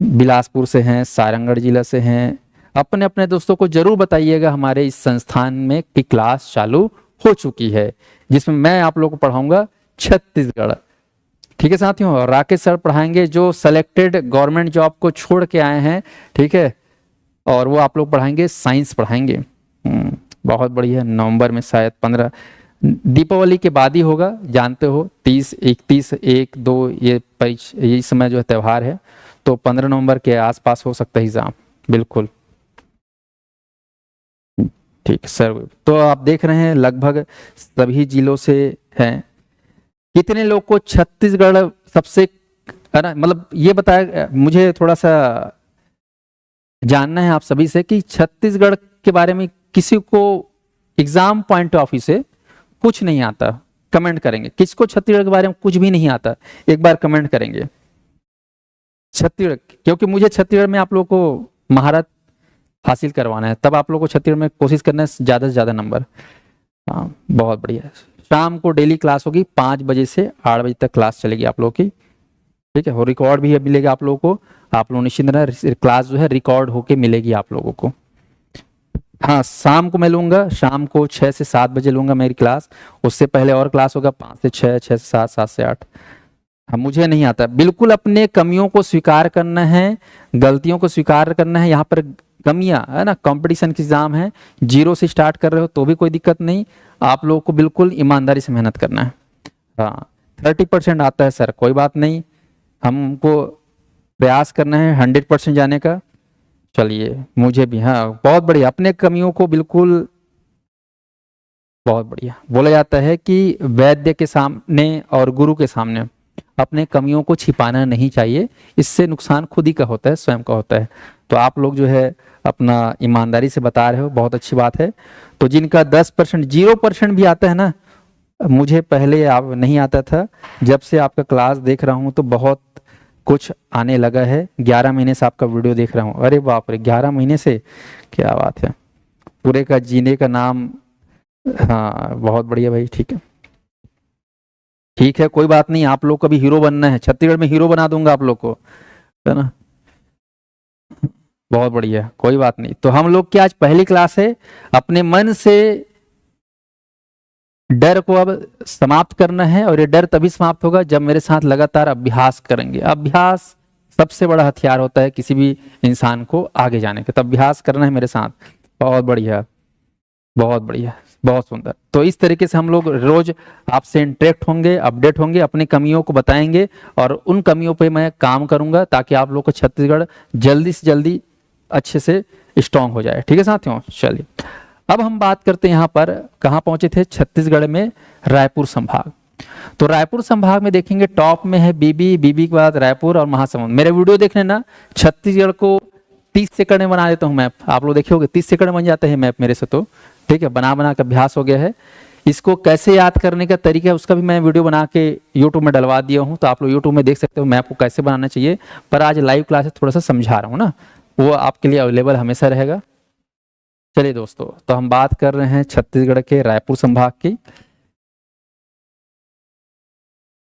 बिलासपुर से हैं, सारंगढ़ जिला से हैं। अपने अपने दोस्तों को जरूर बताइएगा हमारे इस संस्थान में की क्लास चालू हो चुकी है, जिसमें मैं आप लोगों को पढ़ाऊंगा छत्तीसगढ़। ठीक है साथियों, और राकेश सर पढ़ाएंगे जो सेलेक्टेड गवर्नमेंट जॉब को छोड़ के आए हैं। ठीक है, और वो आप लोग पढ़ाएंगे, साइंस पढ़ाएंगे। बहुत बढ़िया। नवंबर में शायद 15, दीपावली के बाद ही होगा, जानते हो, 30, 31, 1, 2 ये समय जो है त्यौहार है, तो 15 नवंबर के आसपास हो सकता है एग्जाम, बिल्कुल। ठीक है सर। तो आप देख रहे हैं लगभग सभी जिलों से हैं। कितने लोग को छत्तीसगढ़ सबसे, है ना, मतलब ये बताया, मुझे थोड़ा सा जानना है आप सभी से कि छत्तीसगढ़ के बारे में किसी को एग्जाम पॉइंट ऑफ व्यू से कुछ नहीं आता, कमेंट करेंगे। किसको छत्तीसगढ़ के बारे में कुछ भी नहीं आता, एक बार कमेंट करेंगे छत्तीसगढ़, क्योंकि मुझे छत्तीसगढ़ में आप लोगों को महारत हासिल करवाना है, तब आप लोगों को छत्तीसगढ़ में कोशिश करना है ज़्यादा से ज़्यादा नंबर। हाँ बहुत बढ़िया। शाम को डेली क्लास होगी 5 बजे से 8 बजे तक क्लास चलेगी आप लोगों की, ठीक है। और रिकॉर्ड भी मिलेगा आप लोगों को, आप लोग निश्चिंत रहना, क्लास जो है रिकॉर्ड होके मिलेगी आप लोगों को। हाँ शाम को मैं लूँगा, शाम को 6 से 7 बजे लूँगा मेरी क्लास। उससे पहले और क्लास होगा 5 से 6, 6 से 7, 7 से 8। हाँ मुझे नहीं आता, बिल्कुल अपने कमियों को स्वीकार करना है, गलतियों को स्वीकार करना है। यहाँ पर कमियां है ना, कंपटीशन की एग्जाम है, 0 से स्टार्ट कर रहे हो तो भी कोई दिक्कत नहीं, आप लोगों को बिल्कुल ईमानदारी से मेहनत करना है। हाँ 30% आता है सर, कोई बात नहीं, हमको प्रयास करना है 100% जाने का। चलिए मुझे भी, हाँ बहुत बढ़िया, अपने कमियों को बिल्कुल, बहुत बढ़िया। बोला जाता है कि वैद्य के सामने और गुरु के सामने अपने कमियों को छिपाना नहीं चाहिए, इससे नुकसान खुद ही का होता है, स्वयं का होता है। तो आप लोग जो है अपना ईमानदारी से बता रहे हो, बहुत अच्छी बात है। तो जिनका 10%, 0% भी आता है ना, मुझे पहले आप नहीं आता था, जब से आपका क्लास देख रहा हूँ तो बहुत कुछ आने लगा है। 11 महीने से आपका वीडियो देख रहा हूँ, अरे बाप रे 11 महीने से, क्या बात है, पूरे का जीने का नाम। हाँ बहुत बढ़िया भाई, ठीक है ठीक है, कोई बात नहीं, आप लोग को भी हीरो बनना है, छत्तीसगढ़ में हीरो बना दूंगा आप लोग को, है ना। बहुत बढ़िया, कोई बात नहीं। तो हम लोग की आज पहली क्लास है, अपने मन से डर को अब समाप्त करना है, और ये डर तभी समाप्त होगा जब मेरे साथ लगातार अभ्यास करेंगे। अभ्यास सबसे बड़ा हथियार होता है किसी भी इंसान को आगे जाने का, तब अभ्यास करना है मेरे साथ। बहुत बढ़िया, बहुत बढ़िया, बहुत सुंदर। तो इस तरीके से हम लोग रोज आपसे इंटरेक्ट होंगे, अपडेट होंगे, अपनी कमियों को बताएंगे, और उन कमियों पे मैं काम करूंगा ताकि आप लोग को छत्तीसगढ़ जल्दी से जल्दी अच्छे से स्ट्रांग हो जाए, ठीक है साथियों। चलिए अब हम बात करते हैं, यहाँ पर कहाँ पहुंचे थे, छत्तीसगढ़ में रायपुर संभाग। तो रायपुर संभाग में देखेंगे टॉप में है बीबी, बीबी के बाद रायपुर और महासमुंद। मेरे वीडियो देखने ना, छत्तीसगढ़ को 30 सेकंड में बना देता हूँ मैप, आप लोग देखिए 30 सेकंड बन जाते हैं मैप मेरे से, तो ठीक है, बना बना के अभ्यास हो गया है। इसको कैसे याद करने का तरीका है उसका भी मैं वीडियो बना के यूट्यूब में डलवा दिया हूँ, तो आप लोग यूट्यूब में देख सकते हो मैप को कैसे बनाना चाहिए। पर आज लाइव क्लास थोड़ा सा समझा रहा हूँ ना, वो आपके लिए अवेलेबल हमेशा रहेगा। चलिए दोस्तों, तो हम बात कर रहे हैं छत्तीसगढ़ के रायपुर संभाग की।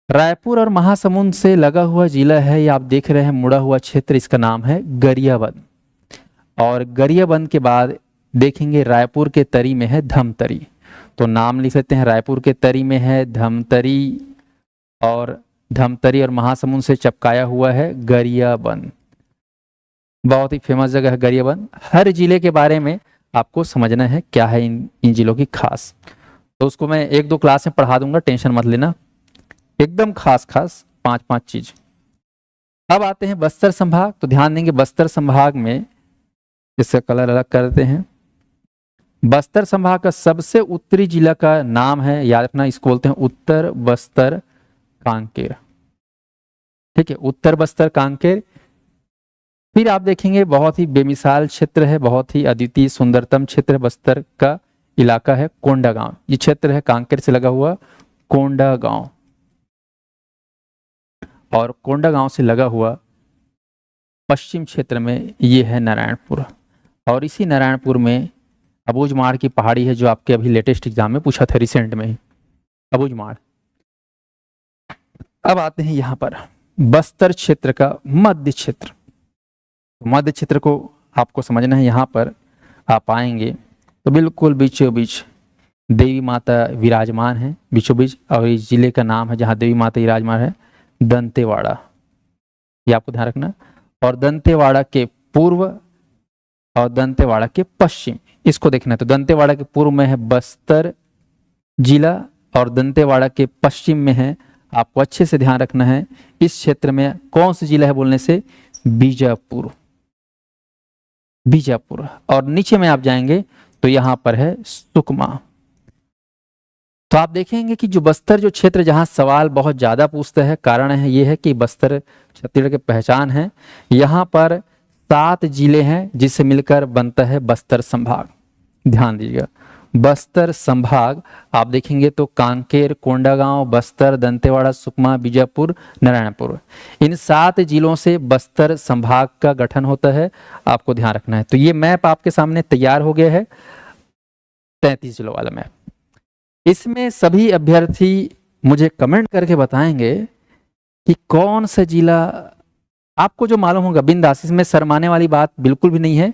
रायपुर और महासमुंद से लगा हुआ जिला है, ये आप देख रहे हैं मुड़ा हुआ क्षेत्र, इसका नाम है गरियाबंद। और गरियाबंद के बाद देखेंगे रायपुर के तरी में है धमतरी, तो नाम लिख लेते हैं, रायपुर के तरी में है धमतरी, और धमतरी और महासमुंद से चपकाया हुआ है गरियाबंद। बहुत ही फेमस जगह है गरियाबंद। हर जिले के बारे में आपको समझना है क्या है इन जिलों की खास, तो उसको मैं 1-2 क्लास में पढ़ा दूंगा, टेंशन मत लेना, एकदम खास खास 5-5 चीज। अब आते हैं बस्तर संभाग, तो ध्यान देंगे बस्तर संभाग में, इसका कलर अलग करते हैं। बस्तर संभाग का सबसे उत्तरी जिला का नाम है, याद रखना, इसको बोलते हैं उत्तर बस्तर कांकेर, ठीक है, उत्तर बस्तर कांकेर। फिर आप देखेंगे बहुत ही बेमिसाल क्षेत्र है, बहुत ही अद्वितीय सुंदरतम क्षेत्र बस्तर का इलाका है कोंडागांव। ये क्षेत्र है कांकेर से लगा हुआ कोंडागांव, और कोंडागांव से लगा हुआ पश्चिम क्षेत्र में ये है नारायणपुर, और इसी नारायणपुर में अबूझमाड़ की पहाड़ी है, जो आपके अभी लेटेस्ट एग्जाम में पूछा था रिसेंट में ही, अबूझमाड़। अब आते हैं यहाँ पर बस्तर क्षेत्र का मध्य क्षेत्र। मध्य क्षेत्र को आपको समझना है, यहाँ पर आप आएंगे तो बिल्कुल बीचों बीच देवी माता विराजमान है, बीचों बीच, और इस जिले का नाम है जहाँ देवी माता विराजमान है दंतेवाड़ा, ये आपको ध्यान रखना। और दंतेवाड़ा के पूर्व और दंतेवाड़ा के पश्चिम, इसको देखना है। तो दंतेवाड़ा के पूर्व में है बस्तर जिला, और दंतेवाड़ा के पश्चिम में है, आपको अच्छे से ध्यान रखना है, इस क्षेत्र में कौन सा जिला है बोलने से, बीजापुर, बीजापुर। और नीचे में आप जाएंगे तो यहां पर है सुकमा। तो आप देखेंगे कि जो बस्तर जो क्षेत्र जहां सवाल बहुत ज्यादा पूछते हैं, कारण है ये है कि बस्तर छत्तीसगढ़ की पहचान है। यहां पर 7 जिले हैं जिससे मिलकर बनता है बस्तर संभाग। ध्यान दीजिएगा, बस्तर संभाग आप देखेंगे तो कांकेर, कोंडागांव, बस्तर, दंतेवाड़ा, सुकमा, बीजापुर, नारायणपुर, इन 7 जिलों से बस्तर संभाग का गठन होता है। आपको ध्यान रखना है। तो ये मैप आपके सामने तैयार हो गया है, 33 जिलों वाला मैप। इसमें सभी अभ्यर्थी मुझे कमेंट करके बताएंगे कि कौन सा जिला आपको जो मालूम होगा। बिंदास, इसमें शर्माने वाली बात बिल्कुल भी नहीं है।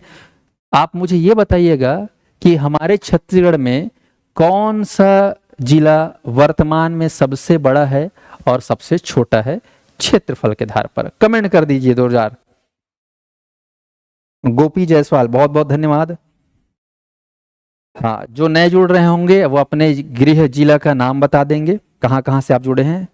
आप मुझे ये बताइएगा कि हमारे छत्तीसगढ़ में कौन सा जिला वर्तमान में सबसे बड़ा है और सबसे छोटा है क्षेत्रफल के आधार पर। कमेंट कर दीजिए 2000। गोपी जायसवाल, बहुत बहुत धन्यवाद। हाँ, जो नए जुड़ रहे होंगे वो अपने गृह जिला का नाम बता देंगे, कहाँ कहाँ से आप जुड़े हैं।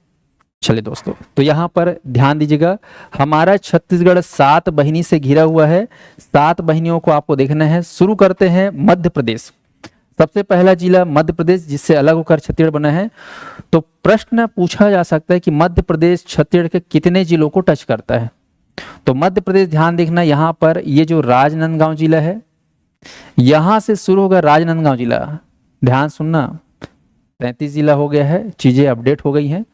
चलिए दोस्तों, तो यहाँ पर ध्यान दीजिएगा, हमारा छत्तीसगढ़ 7 वाहिनी से घिरा हुआ है। 7 वाहिनियों को आपको देखना है। शुरू करते हैं मध्य प्रदेश। सबसे पहला जिला मध्य प्रदेश, जिससे अलग होकर छत्तीसगढ़ बना है। तो प्रश्न पूछा जा सकता है कि मध्य प्रदेश छत्तीसगढ़ के कितने जिलों को टच करता है। तो मध्य प्रदेश, ध्यान देखना, यहाँ पर ये जो राजनांदगांव जिला है, यहां से शुरू होगा राजनांदगांव जिला। ध्यान सुनना, 33 जिला हो गया है, चीजें अपडेट हो गई हैं।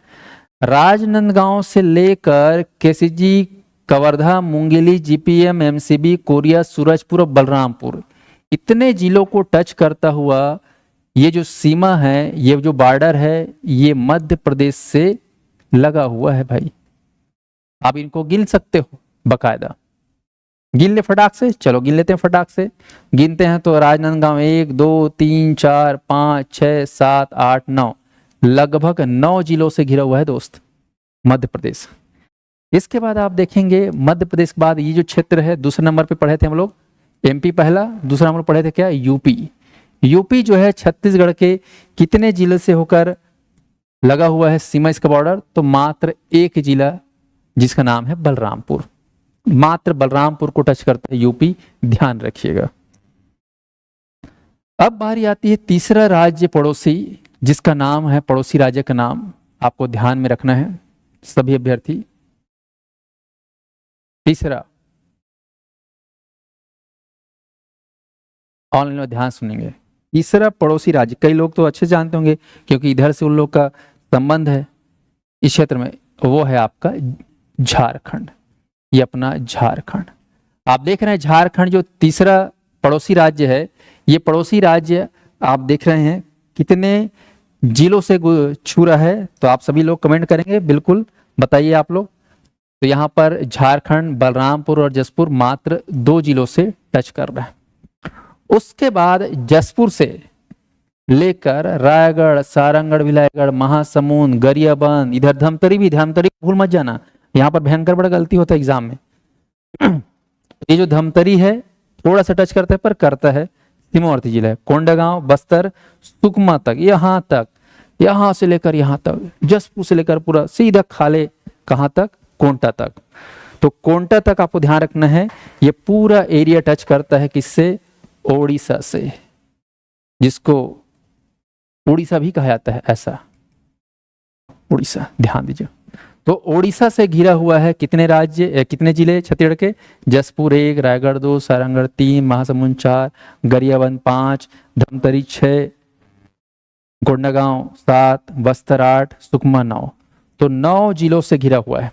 राजनांदगांव से लेकर KCG, Kawardha, Mungeli, GPM, MCB, Korea, Surajpur और बलरामपुर, इतने जिलों को टच करता हुआ ये जो सीमा है, ये जो बॉर्डर है, ये मध्य प्रदेश से लगा हुआ है भाई। आप इनको गिन सकते हो बकायदा। गिन ले फटाक से, चलो गिन लेते हैं फटाक से। गिनते हैं तो राजनांदगांव 1 2 3 4 5 6 7 8 9, लगभग 9 जिलों से घिरा हुआ है दोस्त मध्य प्रदेश। इसके बाद आप देखेंगे मध्य प्रदेश के बाद ये जो क्षेत्र है, दूसरे नंबर पे पढ़े थे हम लोग एमपी पहला, दूसरा नंबर पढ़े थे क्या, यूपी। यूपी जो है छत्तीसगढ़ के कितने जिले से होकर लगा हुआ है सीमा, इसका बॉर्डर, तो मात्र एक जिला जिसका नाम है बलरामपुर। मात्र बलरामपुर को टच करता है यूपी, ध्यान रखिएगा। अब बारी आती है तीसरा राज्य पड़ोसी, जिसका नाम है, पड़ोसी राज्य का नाम आपको ध्यान में रखना है सभी अभ्यर्थी। तीसरा, ऑनलाइन में ध्यान सुनेंगे, तीसरा पड़ोसी राज्य कई लोग तो अच्छे जानते होंगे क्योंकि इधर से उन लोग का संबंध है इस क्षेत्र में, वो है आपका झारखंड। ये अपना झारखंड आप देख रहे हैं। झारखंड जो तीसरा पड़ोसी राज्य है, ये पड़ोसी राज्य आप देख रहे हैं कितने जिलों से छू रहा है। तो आप सभी लोग कमेंट करेंगे, बिल्कुल बताइए आप लोग। तो यहाँ पर झारखंड, बलरामपुर और जसपुर मात्र 2 जिलों से टच कर रहा है। उसके बाद जसपुर से लेकर रायगढ़, सारंगढ़, विलायगढ़, महासमुंद, गरियाबंद, इधर धमतरी भी, धमतरी भूल मत जाना, यहाँ पर भयंकर बड़ा गलती होता है एग्जाम में। ये जो धमतरी है थोड़ा सा टच करता है, पर करता है सीमावर्ती जिला है। कोंडागांव, बस्तर, सुकमा तक, यहाँ से लेकर यहाँ तक, जसपुर से लेकर पूरा सीधा खाले कहाँ तक, कोंटा तक। तो कोंटा तक आपको ध्यान रखना है, ये पूरा एरिया टच करता है किससे, ओडिशा से, जिसको उड़ीसा भी कहा जाता है, ऐसा उड़ीसा, ध्यान दीजिए। तो ओडिशा से घिरा हुआ है कितने राज्य, कितने जिले छत्तीसगढ़ के, जसपुर 1, रायगढ़ 2, सारंगढ़ 3, महासमुंद 4, गरियाबंद 5, धमतरी 6, कोंडागांव 7, बस्तर 8, सुकमा 9। तो 9 जिलों से घिरा हुआ है।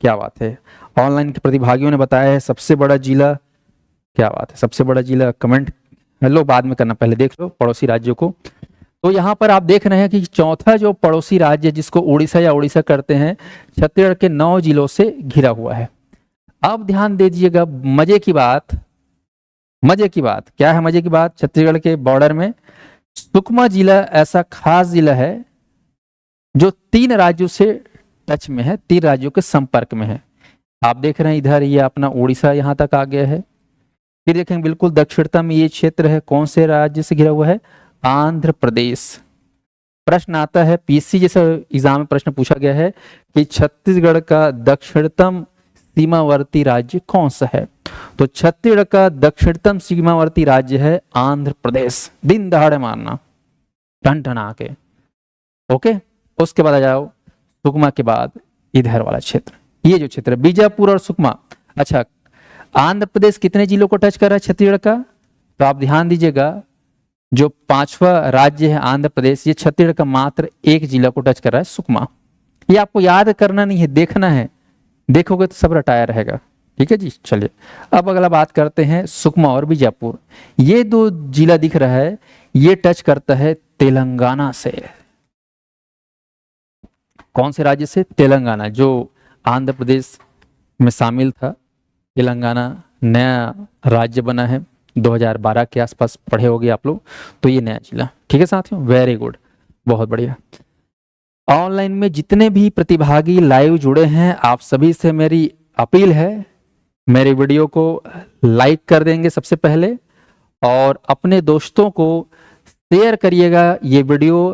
क्या बात है, ऑनलाइन के प्रतिभागियों ने बताया है सबसे बड़ा जिला। क्या बात है, सबसे बड़ा जिला। कमेंट हेलो बाद में करना, पहले देख लो पड़ोसी राज्यों को। तो यहाँ पर आप देख रहे हैं कि चौथा जो पड़ोसी राज्य जिसको उड़ीसा या उड़ीसा करते हैं, छत्तीसगढ़ के 9 जिलों से घिरा हुआ है। अब ध्यान दे दीजिएगा, मजे की बात क्या है, मजे की बात, छत्तीसगढ़ के बॉर्डर में सुकमा जिला ऐसा खास जिला है जो 3 राज्यों से टच में है, 3 राज्यों के संपर्क में है। आप देख रहे हैं इधर ये अपना उड़ीसा यहाँ तक आ गया है। फिर देखेंगे बिल्कुल दक्षिणतम ये क्षेत्र है, कौन से राज्य से घिरा हुआ है, आंध्र प्रदेश। प्रश्न आता है पीसी जैसा एग्जाम में प्रश्न पूछा गया है कि छत्तीसगढ़ का दक्षिणतम सीमावर्ती राज्य कौन सा है, तो छत्तीसगढ़ का दक्षिणतम सीमावर्ती राज्य है आंध्र प्रदेश। दिन दहाड़े मारना, टन टन आके। ओके, उसके बाद आ जाओ सुकमा के बाद इधर वाला क्षेत्र, ये जो क्षेत्र बीजापुर और सुकमा। अच्छा, आंध्र प्रदेश कितने जिलों को टच कर रहा है छत्तीसगढ़ का? तो आप ध्यान दीजिएगा, जो 5वां राज्य है आंध्र प्रदेश, ये छत्तीसगढ़ का मात्र एक जिला को टच कर रहा है, सुकमा। ये आपको याद करना नहीं है, देखना है, देखोगे तो सब रटाया रहेगा। ठीक है जी, चलिए अब अगला बात करते हैं सुकमा और बीजापुर। ये दो जिला दिख रहा है, ये टच करता है तेलंगाना से। कौन से राज्य से? तेलंगाना, जो आंध्र प्रदेश में शामिल था। तेलंगाना नया राज्य बना है, 2012 के आसपास पढ़े होगे आप लोग, तो ये नया जिला। ठीक है साथियों, वेरी गुड, बहुत बढ़िया। ऑनलाइन में जितने भी प्रतिभागी लाइव जुड़े हैं, आप सभी से मेरी अपील है, मेरे वीडियो को लाइक कर देंगे सबसे पहले, और अपने दोस्तों को शेयर करिएगा ये वीडियो,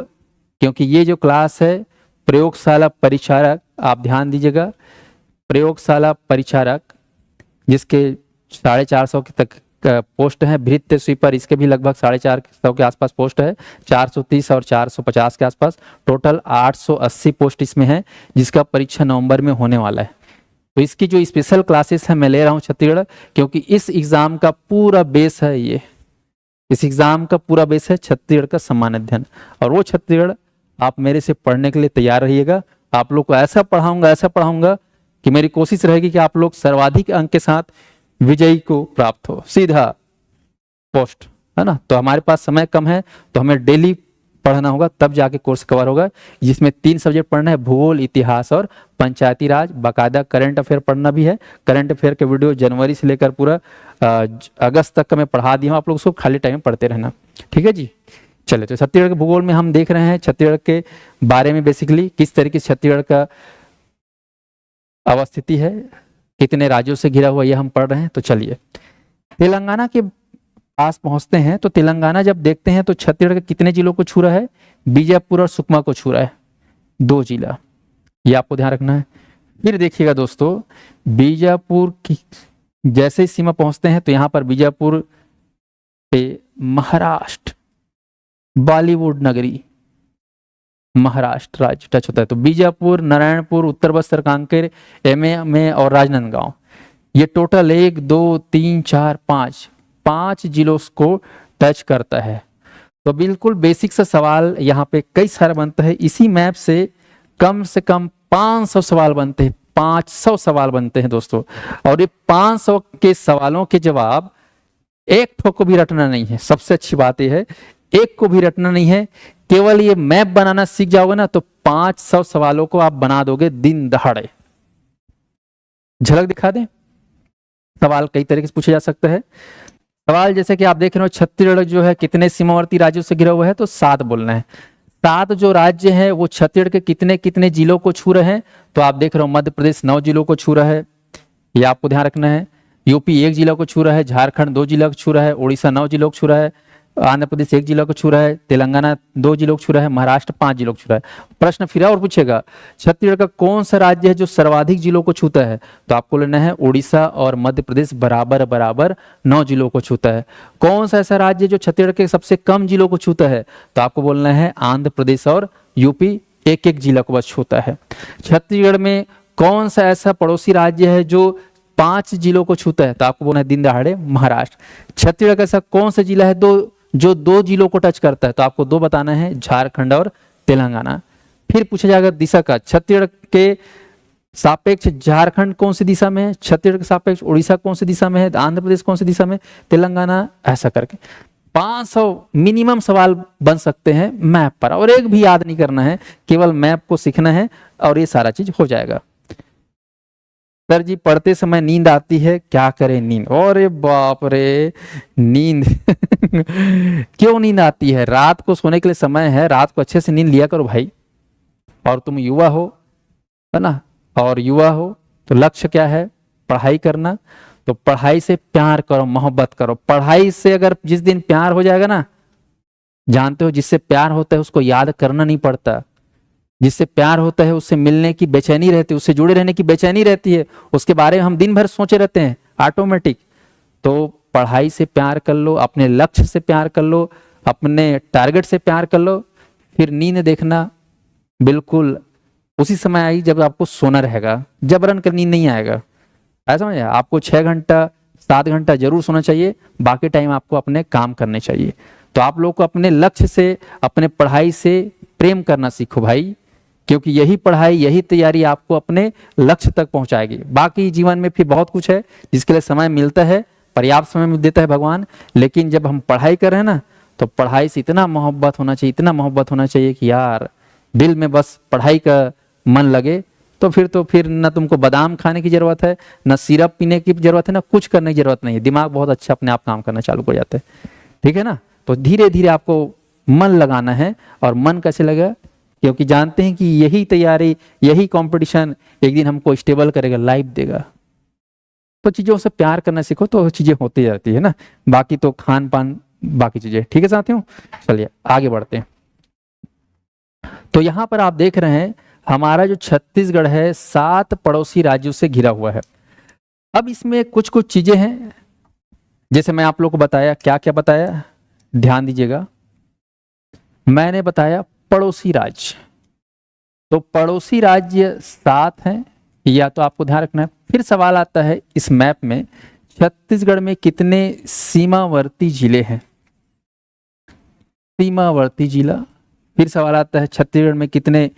क्योंकि ये जो क्लास है प्रयोगशाला परिचारक, आप ध्यान दीजिएगा, प्रयोगशाला परिचारक जिसके 450 तक पोस्ट है, भृत्य स्वीपर इसके भी लगभग 450 के आसपास पोस्ट है, 430 और 450 के आसपास, टोटल 880 पोस्ट इसमें है, जिसका परीक्षा नवंबर में होने वाला है। तो इसकी जो स्पेशल क्लासेस है मैं ले रहा हूं छत्तीसगढ़, क्योंकि इस एग्जाम का पूरा बेस है ये, इस एग्जाम का पूरा बेस है छत्तीसगढ़ का समान अध्ययन। और वो छत्तीसगढ़ आप मेरे से पढ़ने के लिए तैयार रहिएगा। आप लोग को ऐसा पढ़ाऊंगा कि मेरी कोशिश रहेगी कि आप लोग सर्वाधिक अंक के साथ विजयी को प्राप्त हो, सीधा पोस्ट, है ना। तो हमारे पास समय कम है, तो हमें डेली पढ़ना होगा, तब जाके कोर्स कवर होगा, जिसमें 3 सब्जेक्ट पढ़ना है, भूगोल, इतिहास और पंचायती राज। बाकायदा करंट अफेयर पढ़ना भी है। करंट अफेयर के वीडियो जनवरी से लेकर पूरा अगस्त तक का मैं पढ़ा दिया हूँ, आप लोग उसको खाली टाइम में पढ़ते रहना। ठीक है जी, चलिए। तो छत्तीसगढ़ के भूगोल में हम देख रहे हैं छत्तीसगढ़ के बारे में, बेसिकली किस तरीके से छत्तीसगढ़ का अवस्थिति है, कितने राज्यों से घिरा हुआ, यह हम पढ़ रहे हैं। तो चलिए तेलंगाना के पास पहुंचते हैं। तो तेलंगाना जब देखते हैं तो छत्तीसगढ़ के कितने जिलों को छू रहा है? बीजापुर और सुकमा को छू रहा है, 2 जिला, ये आपको ध्यान रखना है। फिर देखिएगा दोस्तों, बीजापुर की जैसे ही सीमा पहुंचते हैं तो यहां पर बीजापुर पे महाराष्ट्र, बॉलीवुड नगरी महाराष्ट्र राज्य टच होता है। तो बीजापुर, नारायणपुर, उत्तर बस्तर, कांकेर, एमए में और राजनांदगांव, ये टोटल 1 2 3 4 5 जिलों को टच करता है। तो बिल्कुल बेसिक सा सवाल यहाँ पे कई सारे बनता है। इसी मैप से कम 500 सवाल बनते हैं, 500 सवाल बनते हैं दोस्तों। और ये 500 के सवालों के जवाब एक ठो को भी रटना नहीं है। सबसे अच्छी बात यह है, एक को भी रटना नहीं है, केवल ये मैप बनाना सीख जाओगे ना तो 500 सवालों को आप बना दोगे दिन दहाड़े। झलक दिखा दें, सवाल कई तरीके से पूछे जा सकते हैं। सवाल जैसे कि आप देख रहे हो, छत्तीसगढ़ जो है कितने सीमावर्ती राज्यों से घिरा हुआ है? तो 7 बोलना है। 7 जो राज्य हैं वो छत्तीसगढ़ के कितने कितने जिलों को छू रहे हैं? तो आप देख रहे हो मध्य प्रदेश 9 जिलों को छू रहा है, ये आपको ध्यान रखना है। यूपी 1 जिला को छू रहा है, झारखंड 2 जिला को छू रहा है, उड़ीसा 9 जिलों को छू रहा है, आंध्र प्रदेश 1 जिला को छू रहा है, तेलंगाना 2 जिलों को छू रहा है, महाराष्ट्र 5 जिलों को छू रहा है। प्रश्न फिर और पूछेगा, छत्तीसगढ़ का कौन सा राज्य है जो सर्वाधिक जिलों को छूता है? तो आपको लेना है उड़ीसा और मध्य प्रदेश बराबर बराबर 9 जिलों को छूता है। कौन सा ऐसा राज्य जो छत्तीसगढ़ के सबसे कम जिलों को छूता है? तो आपको बोलना है आंध्र प्रदेश और यूपी 1-1 जिला को बस छूता है। छत्तीसगढ़ में कौन सा ऐसा पड़ोसी राज्य है जो 5 जिलों को छूता है? तो आपको बोलना है दिन दहाड़े महाराष्ट्र। छत्तीसगढ़ का ऐसा कौन सा जिला है जो 2 जिलों को टच करता है? तो आपको 2 बताना है, झारखंड और तेलंगाना। फिर पूछा जाएगा दिशा का, छत्तीसगढ़ के सापेक्ष झारखंड कौन सी दिशा में है, छत्तीसगढ़ के सापेक्ष उड़ीसा कौन सी दिशा में है, आंध्र प्रदेश कौन सी दिशा में, तेलंगाना, ऐसा करके 500 मिनिमम सवाल बन सकते हैं मैप पर। और एक भी याद नहीं करना है, केवल मैप को सीखना है और ये सारा चीज हो जाएगा। सर जी पढ़ते समय नींद आती है, क्या करें नींद? अरे बाप रे, नींद क्यों नींद आती है? रात को सोने के लिए समय है, रात को अच्छे से नींद लिया करो भाई। और तुम युवा हो, है ना, और युवा हो तो लक्ष्य क्या है? पढ़ाई करना। तो पढ़ाई से प्यार करो, मोहब्बत करो। पढ़ाई से अगर जिस दिन प्यार हो जाएगा ना, जानते हो जिससे प्यार होता है उसको याद करना नहीं पड़ता। जिससे प्यार होता है उससे मिलने की बेचैनी रहती है, उससे जुड़े रहने की बेचैनी रहती है, उसके बारे में हम दिन भर सोचे रहते हैं ऑटोमेटिक। तो पढ़ाई से प्यार कर लो, अपने लक्ष्य से प्यार कर लो, अपने टारगेट से प्यार कर लो, फिर नींद देखना बिल्कुल उसी समय आई जब आपको सोना रहेगा, जबरन कर नींद नहीं आएगा। ऐसा समझ, आपको 6 घंटा 7 घंटा जरूर सोना चाहिए, बाकी टाइम आपको अपने काम करने चाहिए। तो आप लोग को अपने लक्ष्य से, अपने पढ़ाई से प्रेम करना सीखो भाई, क्योंकि यही पढ़ाई, यही तैयारी आपको अपने लक्ष्य तक पहुंचाएगी। बाकी जीवन में फिर बहुत कुछ है जिसके लिए समय मिलता है, पर्याप्त समय देता है भगवान, लेकिन जब हम पढ़ाई कर रहे हैं ना, तो पढ़ाई से इतना मोहब्बत होना चाहिए, इतना मोहब्बत होना चाहिए कि यार दिल में बस पढ़ाई का मन लगे। तो फिर न तुमको बादाम खाने की जरूरत है, न सिरप पीने की जरूरत है, न कुछ करने की जरूरत नहीं है, दिमाग बहुत अच्छा अपने आप काम करना चालू कर जाता है। ठीक है ना। तो धीरे धीरे आपको मन लगाना है। और मन कैसे लगा, क्योंकि जानते हैं कि यही तैयारी, यही कंपटीशन एक दिन हमको स्टेबल करेगा, लाइफ देगा। तो चीजों से प्यार करना सीखो तो चीजें होती जाती है ना, बाकी तो खान पान बाकी चीजें। ठीक है साथियों, चलिए आगे बढ़ते हैं। तो यहां पर आप देख रहे हैं हमारा जो छत्तीसगढ़ है 7 पड़ोसी राज्यों से घिरा हुआ है। अब इसमें कुछ कुछ चीजें हैं, जैसे मैं आप लोग को बताया, क्या क्या बताया, ध्यान दीजिएगा। मैंने बताया पड़ोसी राज्य, तो पड़ोसी राज्य 7 हैं, या तो आपको ध्यान रखना है। फिर सवाल आता है इस मैप में छत्तीसगढ़ में कितने सीमावर्ती जिले हैं, सीमावर्ती जिला। फिर सवाल आता है छत्तीसगढ़ में कितने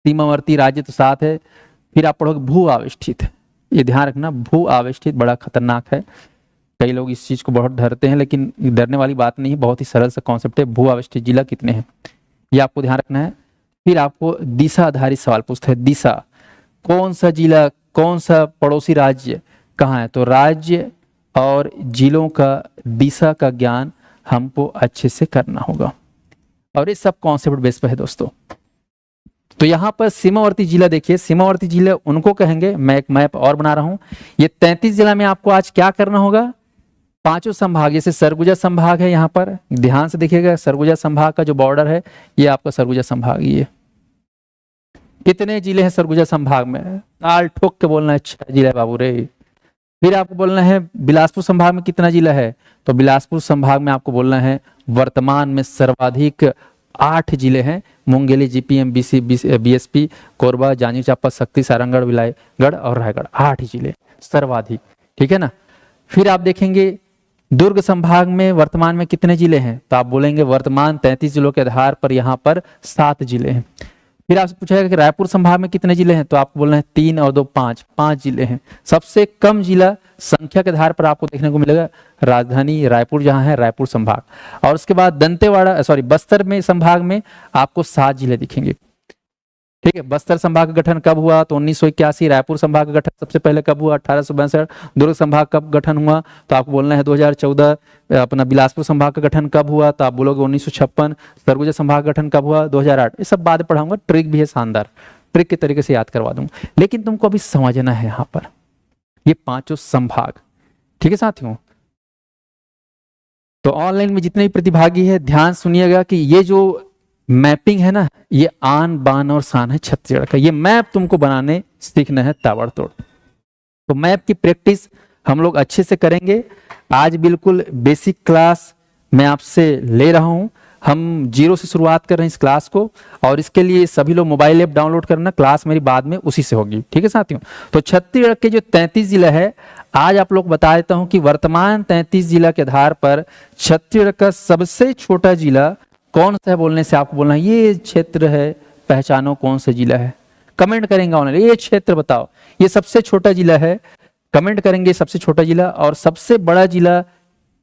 सीमावर्ती राज्य, तो 7 है। फिर आप पढ़ोगे भू आवेष्टित, ये ध्यान रखना, भू आवेष्टित बड़ा खतरनाक है, कई लोग इस चीज को बहुत डरते हैं, लेकिन डरने वाली बात नहीं है, बहुत ही सरल सा कॉन्सेप्ट है। भू आवेष्टित जिला कितने हैं ये आपको ध्यान रखना है। फिर आपको दिशा आधारित सवाल पूछते हैं, दिशा, कौन सा जिला, कौन सा पड़ोसी राज्य कहाँ है, तो राज्य और जिलों का दिशा का ज्ञान हमको अच्छे से करना होगा, और ये सब कॉन्सेप्ट बेस पे है दोस्तों। तो यहाँ पर सीमावर्ती जिला देखिए, सीमावर्ती जिला उनको कहेंगे, मैं एक मैप और बना रहा हूं। ये 33 जिला में आपको आज क्या करना होगा, 5 संभाग, जैसे सरगुजा संभाग है, यहाँ पर ध्यान से देखिएगा, सरगुजा संभाग का जो बॉर्डर है ये आपका सरगुजा संभाग। ये कितने जिले हैं सरगुजा संभाग में, ताल ठोक के बोलना है, 6 जिला है बाबू रे। फिर आपको बोलना है बिलासपुर संभाग में कितना जिला है, तो बिलासपुर संभाग में आपको बोलना है वर्तमान में सर्वाधिक 8 जिले हैं, मुंगेली, जीपीएम, बीएसपी, कोरबा, जांजगीर चांपा, शक्ति, सारंगढ़, विलायगढ़ और रायगढ़, 8 जिले सर्वाधिक। ठीक है ना। फिर आप देखेंगे दुर्ग संभाग में वर्तमान में कितने जिले हैं, तो आप बोलेंगे वर्तमान 33 जिलों के आधार पर यहाँ पर 7 जिले हैं। फिर आपसे पूछेगा कि रायपुर संभाग में कितने जिले हैं, तो आपको बोलना है 3 और 2 5 जिले हैं। सबसे कम जिला संख्या के आधार पर आपको देखने को मिलेगा राजधानी रायपुर, जहां है रायपुर संभाग। और उसके बाद बस्तर में संभाग में आपको 7 जिले दिखेंगे। ठीक है। बस्तर संभाग का गठन कब हुआ, तो 1981। रायपुर संभाग का गठन सबसे पहले कब हुआ, 1862। दुर्ग संभाग कब गठन हुआ, तो आपको बोलना है 2014। अपना बिलासपुर संभाग का गठन कब हुआ, तो आप बोलोगे 1956। सरगुजा संभाग का गठन कब हुआ, 2008। ये सब बाद में पढ़ाऊंगा, ट्रिक भी है शानदार, ट्रिक के तरीके से याद करवा दूंगा, लेकिन तुमको अभी समझना है यहाँ पर ये 5 संभाग। ठीक है साथियों। तो ऑनलाइन में जितने भी प्रतिभागी है ध्यान सुनिएगा कि ये जो मैपिंग है ना, ये आन बान और शान है छत्तीसगढ़ का। ये मैप तुमको बनाने सीखना है ताबड़तोड़। तो मैप की प्रैक्टिस हम लोग अच्छे से करेंगे। आज बिल्कुल बेसिक क्लास मैं आपसे ले रहा हूं, हम 0 से शुरुआत कर रहे हैं इस क्लास को, और इसके लिए सभी लोग मोबाइल ऐप डाउनलोड करना, क्लास मेरी बाद में उसी से होगी। ठीक है साथियों। तो छत्तीसगढ़ के जो 33 जिला है, आज आप लोग बता देता हूं कि वर्तमान 33 जिला के आधार पर छत्तीसगढ़ का सबसे छोटा जिला कौन सा है, बोलने से आपको बोलना है ये क्षेत्र है, पहचानो कौन सा जिला है। कमेंट करेंगे ऑनलाइन, ये क्षेत्र बताओ, ये सबसे छोटा जिला है, कमेंट करेंगे सबसे छोटा जिला। और सबसे बड़ा जिला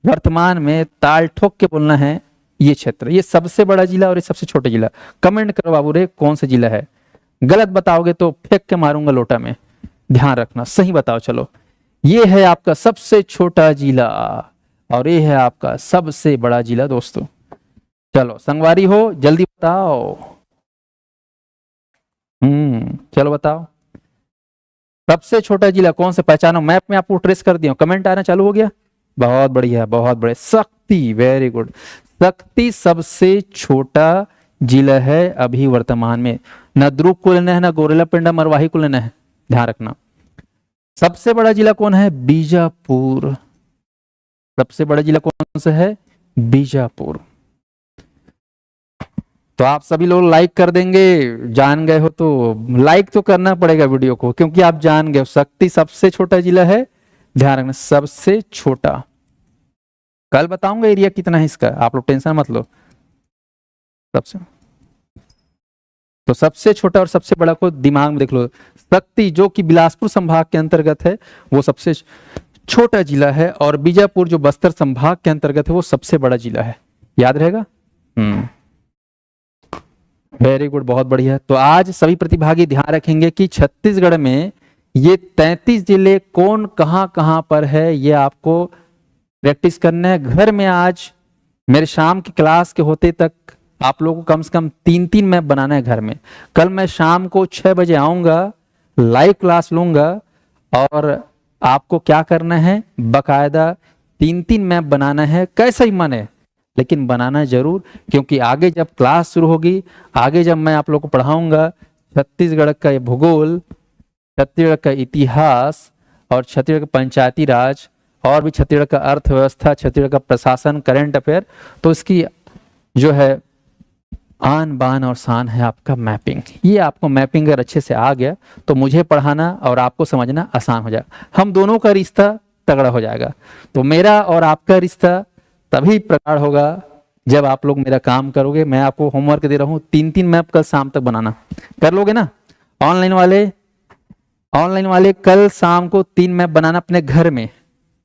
वर्तमान में ताल ठोक के बोलना है ये क्षेत्र, ये सबसे बड़ा जिला और ये सबसे छोटा जिला। कमेंट करो बाबू रे कौन सा जिला है, गलत बताओगे तो फेंक के मारूंगा लोटा में, ध्यान रखना, सही बताओ। चलो, ये है आपका सबसे छोटा जिला और ये है आपका सबसे बड़ा जिला दोस्तों। चलो संगवारी हो, जल्दी बताओ। चलो बताओ सबसे छोटा जिला कौन सा, पहचानो। मैप में आपको ट्रेस कर दिया, कमेंट आना चालू हो गया, बहुत बढ़िया, बहुत बढ़िया। शक्ति, वेरी गुड, शक्ति सबसे छोटा जिला है अभी वर्तमान में। न द्रुक कुल है, न गोरेला पिंडा मरवाही कुल है, ध्यान रखना। सबसे बड़ा जिला कौन है, बीजापुर। सबसे बड़ा जिला कौन सा है? बीजापुर। तो आप सभी लोग लाइक कर देंगे, जान गए हो तो लाइक तो करना पड़ेगा वीडियो को, क्योंकि आप जान गए हो शक्ति सबसे छोटा जिला है, ध्यान रखना सबसे छोटा। कल बताऊंगा एरिया कितना है इसका, आप लोग टेंशन मत लो। तो सबसे छोटा और सबसे बड़ा को दिमाग में देख लो। शक्ति जो कि बिलासपुर संभाग के अंतर्गत है वो सबसे छोटा जिला है, और बीजापुर जो बस्तर संभाग के अंतर्गत है वो सबसे बड़ा जिला है। याद रहेगा? वेरी गुड, बहुत बढ़िया। तो आज सभी प्रतिभागी ध्यान रखेंगे कि छत्तीसगढ़ में ये 33 जिले कौन कहां कहां पर है, ये आपको प्रैक्टिस करना है घर में। आज मेरे शाम की क्लास के होते तक आप लोगों को कम से कम 3-3 मैप बनाना है घर में। कल मैं शाम को 6 बजे आऊंगा, लाइव क्लास लूंगा, और आपको क्या करना है, बकायदा 3-3 मैप बनाना है, कैसा ही मन है लेकिन बनाना जरूर, क्योंकि आगे जब क्लास शुरू होगी, आगे जब मैं आप लोग को पढ़ाऊंगा छत्तीसगढ़ का ये भूगोल, छत्तीसगढ़ का इतिहास और छत्तीसगढ़ का पंचायती राज, और भी छत्तीसगढ़ का अर्थव्यवस्था, छत्तीसगढ़ का प्रशासन, करंट अफेयर, तो इसकी जो है आन बान और शान है आपका मैपिंग। ये आपको मैपिंग अगर अच्छे से आ गया तो मुझे पढ़ाना और आपको समझना आसान हो जाएगा, हम दोनों का रिश्ता तगड़ा हो जाएगा। तो मेरा और आपका रिश्ता तभी प्रगाढ़ होगा जब आप लोग मेरा काम करोगे। मैं आपको होमवर्क दे रहा हूँ 3-3 मैप कल शाम तक बनाना, कर लोगे ना? ऑनलाइन वाले कल शाम को 3 मैप बनाना अपने घर में।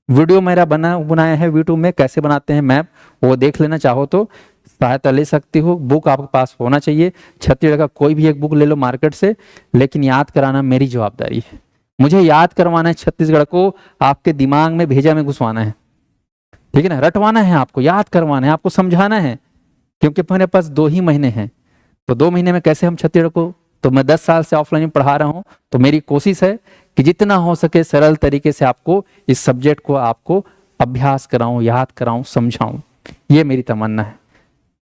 वीडियो मेरा बनाया है यूट्यूब में, कैसे बनाते हैं मैप, वो देख लेना, चाहो तो सहायता ले सकती हो। बुक आपके पास होना चाहिए, छत्तीसगढ़ का कोई भी एक बुक ले लो मार्केट से, लेकिन याद कराना मेरी जवाबदारी है। मुझे याद करवाना है छत्तीसगढ़ को, आपके दिमाग में भेजा में घुसवाना है, ठीक है ना? रटवाना है आपको, याद करवाना है, आपको समझाना है, क्योंकि मेरे पास 2 ही महीने हैं। तो 2 महीने में कैसे हम छत्तीसगढ़ को, तो मैं 10 साल से ऑफलाइन में पढ़ा रहा हूं, तो मेरी कोशिश है कि जितना हो सके सरल तरीके से आपको इस सब्जेक्ट को आपको अभ्यास कराऊं, याद कराऊं, समझाऊं, ये मेरी तमन्ना है।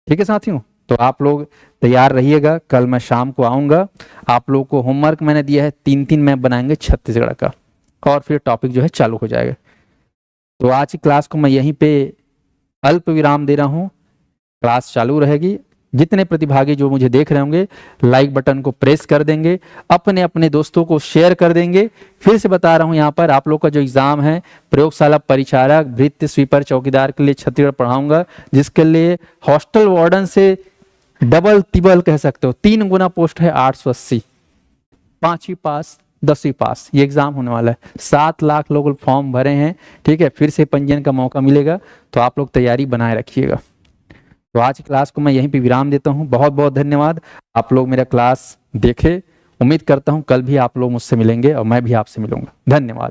ठीक है साथियों, तो आप लोग तैयार रहिएगा, कल मैं शाम को आऊंगा। आप लोगों को होमवर्क मैंने दिया है 3-3 मैप बनाएंगे छत्तीसगढ़ का, और फिर टॉपिक जो है चालू हो जाएगा। तो आज की क्लास को मैं यहीं पे अल्प विराम दे रहा हूँ, क्लास चालू रहेगी। जितने प्रतिभागी जो मुझे देख रहे होंगे लाइक बटन को प्रेस कर देंगे, अपने अपने दोस्तों को शेयर कर देंगे। फिर से बता रहा हूं, यहाँ पर आप लोग का जो एग्जाम है प्रयोगशाला परिचारक, भृत्य, स्वीपर, चौकीदार के लिए छत्तीसगढ़ पढ़ाऊंगा, जिसके लिए हॉस्टल वार्डन से डबल तिबल कह सकते हो, 3 गुना पोस्ट है 880, 5वीं पास 10वीं पास, ये एग्जाम होने वाला है। 7 लाख लोग फॉर्म भरे हैं, ठीक है, फिर से पंजीयन का मौका मिलेगा, तो आप लोग तैयारी बनाए रखिएगा। तो आज की क्लास को मैं यहीं पे विराम देता हूं। बहुत बहुत धन्यवाद, आप लोग मेरा क्लास देखे। उम्मीद करता हूं कल भी आप लोग मुझसे मिलेंगे और मैं भी आपसे मिलूंगा। धन्यवाद।